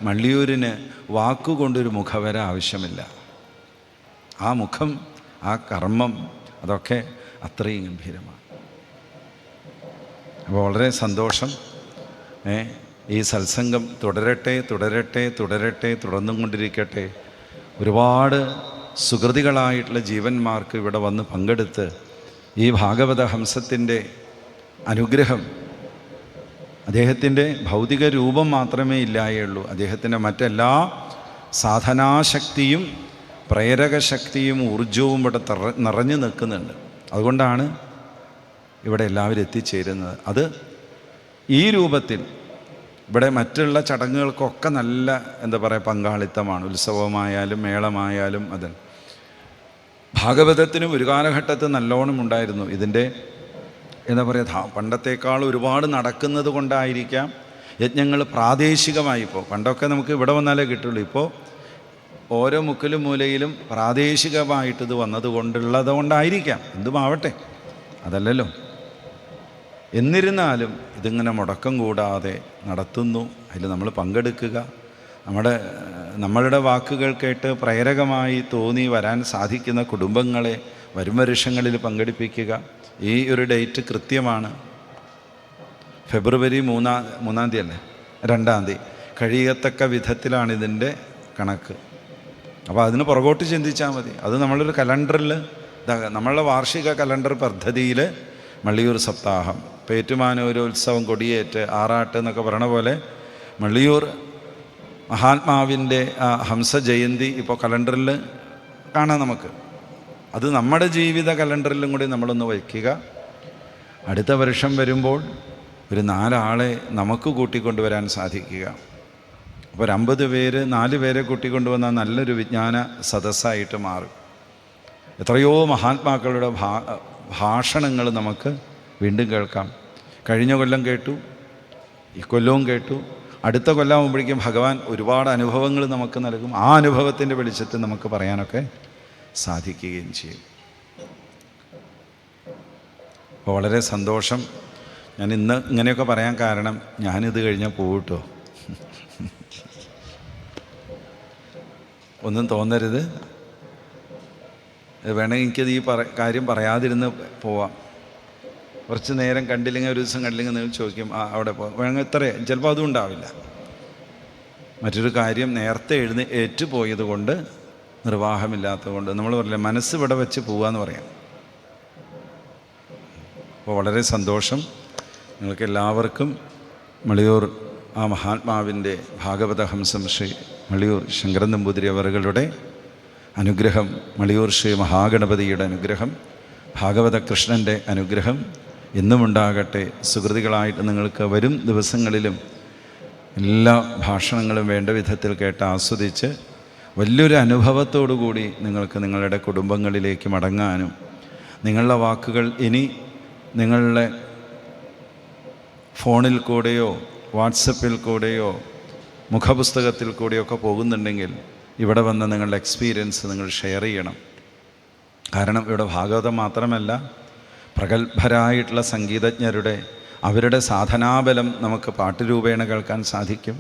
മള്ളിയൂരിന് വാക്കുകൊണ്ടൊരു മുഖവര ആവശ്യമില്ല. ആ മുഖം, ആ കർമ്മം, അതൊക്കെ അത്രയും ഗംഭീരമാണ്. അപ്പോൾ വളരെ സന്തോഷം. ഈ സത്സംഗം തുടരട്ടെ, തുടരട്ടെ, തുടരട്ടെ, തുടർന്നും കൊണ്ടിരിക്കട്ടെ. ഒരുപാട് സുകൃതികളായിട്ടുള്ള ജീവന്മാർക്ക് ഇവിടെ വന്ന് പങ്കെടുത്ത് ഈ ഭാഗവത ഹംസത്തിൻ്റെ അനുഗ്രഹം, അദ്ദേഹത്തിൻ്റെ ഭൗതിക രൂപം മാത്രമേ ഇല്ലായുള്ളൂ, അദ്ദേഹത്തിൻ്റെ മറ്റെല്ലാ സാധനാശക്തിയും പ്രേരകശക്തിയും ഊർജവും ഇവിടെ നിറഞ്ഞു നിൽക്കുന്നുണ്ട്. അതുകൊണ്ടാണ് ഇവിടെ എല്ലാവരും എത്തിച്ചേരുന്നത്. അത് ഈ രൂപത്തിൽ ഇവിടെ മറ്റുള്ള ചടങ്ങുകൾക്കൊക്കെ നല്ല പങ്കാളിത്തമാണ്. ഉത്സവമായാലും മേളമായാലും. അത് ഭാഗവതത്തിനും ഒരു കാലഘട്ടത്തിൽ നല്ലോണം ഉണ്ടായിരുന്നു. ഇതിൻ്റെ പണ്ടത്തേക്കാൾ ഒരുപാട് നടക്കുന്നത് കൊണ്ടായിരിക്കാം യജ്ഞങ്ങൾ പ്രാദേശികമായി. ഇപ്പോൾ പണ്ടൊക്കെ നമുക്ക് ഇവിടെ വന്നാലേ കിട്ടുള്ളൂ. ഇപ്പോൾ ഓരോ മുക്കിലും മൂലയിലും പ്രാദേശികമായിട്ടിത് വന്നതുകൊണ്ടുള്ളത് കൊണ്ടായിരിക്കാം. എന്തുമാവട്ടെ, അതല്ലല്ലോ. എന്നിരുന്നാലും ഇതിങ്ങനെ മുടക്കം കൂടാതെ നടത്തുന്നു. അതിൽ നമ്മൾ പങ്കെടുക്കുക, നമ്മളുടെ വാക്കുകൾ കേട്ട് പ്രേരകമായി തോന്നി വരാൻ സാധിക്കുന്ന കുടുംബങ്ങളെ വരും വർഷങ്ങളിൽ പങ്കെടുപ്പിക്കുക. ഈ ഒരു ഡേറ്റ് കൃത്യമാണ്. ഫെബ്രുവരി 3-ാം തീയതി അല്ലേ, 2-ാം തീയതി കഴിയത്തക്ക വിധത്തിലാണ് ഇതിൻ്റെ കണക്ക്. അപ്പോൾ അതിന് പുറകോട്ട് ചിന്തിച്ചാൽ മതി. അത് നമ്മളൊരു കലണ്ടറിൽ, നമ്മളുടെ വാർഷിക കലണ്ടർ പദ്ധതിയിൽ മള്ളിയൂർ സപ്താഹം, പേറ്റുമാനൂർ ഉത്സവം, കൊടിയേറ്റ്, ആറാട്ട് എന്നൊക്കെ പറയണ പോലെ മള്ളിയൂർ മഹാത്മാവിൻ്റെ ഹംസജയന്തി ഇപ്പോൾ കലണ്ടറിൽ കാണാം നമുക്ക്. അത് നമ്മുടെ ജീവിത കലണ്ടറിലും കൂടി നമ്മളൊന്ന് വയ്ക്കുക. അടുത്ത വർഷം വരുമ്പോൾ ഒരു 4 ആളെ നമുക്ക് കൂട്ടിക്കൊണ്ടുവരാൻ സാധിക്കുക. അപ്പോൾ ഒരു 50 പേര്, 4 പേരെ കൂട്ടിക്കൊണ്ടുവന്നാൽ നല്ലൊരു വിജ്ഞാന സദസ്സായിട്ട് മാറും. എത്രയോ മഹാത്മാക്കളുടെ ഭാഷണങ്ങൾ നമുക്ക് വീണ്ടും കേൾക്കാം. കഴിഞ്ഞ കൊല്ലം കേട്ടു, ഈ കൊല്ലവും കേട്ടു. അടുത്ത കൊല്ലമാകുമ്പോഴേക്കും ഭഗവാൻ ഒരുപാട് അനുഭവങ്ങൾ നമുക്ക് നൽകും. ആ അനുഭവത്തിൻ്റെ വെളിച്ചത്തിൽ നമുക്ക് പറയാനൊക്കെ സാധിക്കുകയും ചെയ്യും. അപ്പോൾ വളരെ സന്തോഷം. ഞാൻ ഇന്ന് ഇങ്ങനെയൊക്കെ പറയാൻ കാരണം, ഞാനിത് കഴിഞ്ഞാൽ പോകട്ടോ, ഒന്നും തോന്നരുത്. വേണമെങ്കിൽ എനിക്കത് ഈ കാര്യം പറയാതിരുന്ന് പോവാം. കുറച്ച് നേരം കണ്ടില്ലെങ്കിൽ, ഒരു ദിവസം കണ്ടില്ലെങ്കിൽ നിങ്ങൾ ചോദിക്കും അവിടെ വേണമെങ്കിൽ ഇത്രയും, ചിലപ്പോൾ അതും ഉണ്ടാവില്ല. മറ്റൊരു കാര്യം, നേരത്തെ ഏറ്റുപോയത് കൊണ്ട്, നിർവാഹമില്ലാത്തത് കൊണ്ട്, നമ്മൾ പറയില്ല മനസ്സ് ഇവിടെ വെച്ച് പോവാന്ന് പറയാം. അപ്പോൾ വളരെ സന്തോഷം. നിങ്ങൾക്ക് എല്ലാവർക്കും മള്ളിയൂർ ആ മഹാത്മാവിൻ്റെ ഭാഗവത ഹംസം ശ്രീ മള്ളിയൂർ ശങ്കരൻ നമ്പൂതിരി അവറുകളുടെ അനുഗ്രഹം, മള്ളിയൂർ ശ്രീ മഹാഗണപതിയുടെ അനുഗ്രഹം, ഭാഗവത കൃഷ്ണൻ്റെ അനുഗ്രഹം എന്നുമുണ്ടാകട്ടെ. സുകൃതികളായിട്ട് നിങ്ങൾക്ക് വരും ദിവസങ്ങളിലും എല്ലാ ഭാഷണങ്ങളും വേണ്ട വിധത്തിൽ കേട്ട് ആസ്വദിച്ച് വലിയൊരു അനുഭവത്തോടു കൂടി നിങ്ങൾക്ക് നിങ്ങളുടെ കുടുംബങ്ങളിലേക്ക് മടങ്ങാനും, നിങ്ങളുടെ വാക്കുകൾ ഇനി നിങ്ങളുടെ ഫോണിൽ കൂടെയോ വാട്സപ്പിൽ കൂടെയോ മുഖപുസ്തകത്തിൽ കൂടെയോ ഒക്കെ പോകുന്നുണ്ടെങ്കിൽ ഇവിടെ വന്ന് നിങ്ങളുടെ എക്സ്പീരിയൻസ് നിങ്ങൾ ഷെയർ ചെയ്യണം. കാരണം ഇവിടെ ഭാഗവതം മാത്രമല്ല, പ്രഗത്ഭരായിട്ടുള്ള സംഗീതജ്ഞരുടെ അവരുടെ സാധനാബലം നമുക്ക് പാട്ടുരൂപേണ കേൾക്കാൻ സാധിക്കും.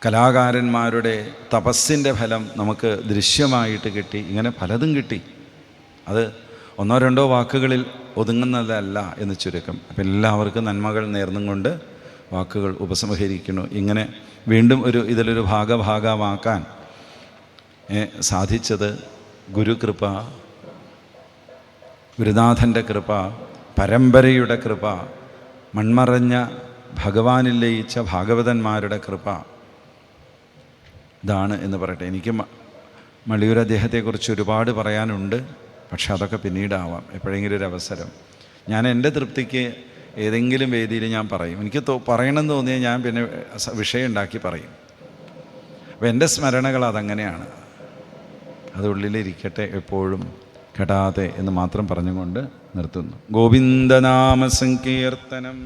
കലാകാരന്മാരുടെ തപസ്സിൻ്റെ ഫലം നമുക്ക് ദൃശ്യമായിട്ട് കിട്ടി. ഇങ്ങനെ പലതും കിട്ടി. അത് 1-2 വാക്കുകളിൽ ഒതുങ്ങുന്നതല്ല എന്ന് ചുരുക്കം. അപ്പം എല്ലാവർക്കും നന്മകൾ നേർന്നും കൊണ്ട് വാക്കുകൾ ഉപസംഹരിക്കുന്നു. ഇങ്ങനെ വീണ്ടും ഇതിലൊരു ഭാഗമാക്കാൻ സാധിച്ചത് ഗുരുകൃപ, ഗുരുനാഥൻ്റെ കൃപ, പരമ്പരയുടെ കൃപ, മൺമറഞ്ഞ ഭഗവാനിൽ ലയിച്ച ഭാഗവതന്മാരുടെ കൃപ, ഇതാണ് എന്ന് പറയട്ടെ. എനിക്ക് മള്ളിയൂർ അദ്ദേഹത്തെക്കുറിച്ച് ഒരുപാട് പറയാനുണ്ട്. പക്ഷെ അതൊക്കെ പിന്നീടാവാം, എപ്പോഴെങ്കിലും ഒരു അവസരം. ഞാൻ എൻ്റെ തൃപ്തിക്ക് ഏതെങ്കിലും വേദിയിൽ ഞാൻ പറയും. എനിക്ക് പറയണമെന്ന് തോന്നിയാൽ ഞാൻ പിന്നെ വിഷയം ഉണ്ടാക്കി പറയും. അപ്പോൾ എൻ്റെ സ്മരണകൾ അതങ്ങനെയാണ്. അത് ഉള്ളിലിരിക്കട്ടെ എപ്പോഴും കെടാതെ എന്ന് മാത്രം പറഞ്ഞുകൊണ്ട് നിർത്തുന്നു. ഗോവിന്ദനാമ സങ്കീർത്തനം.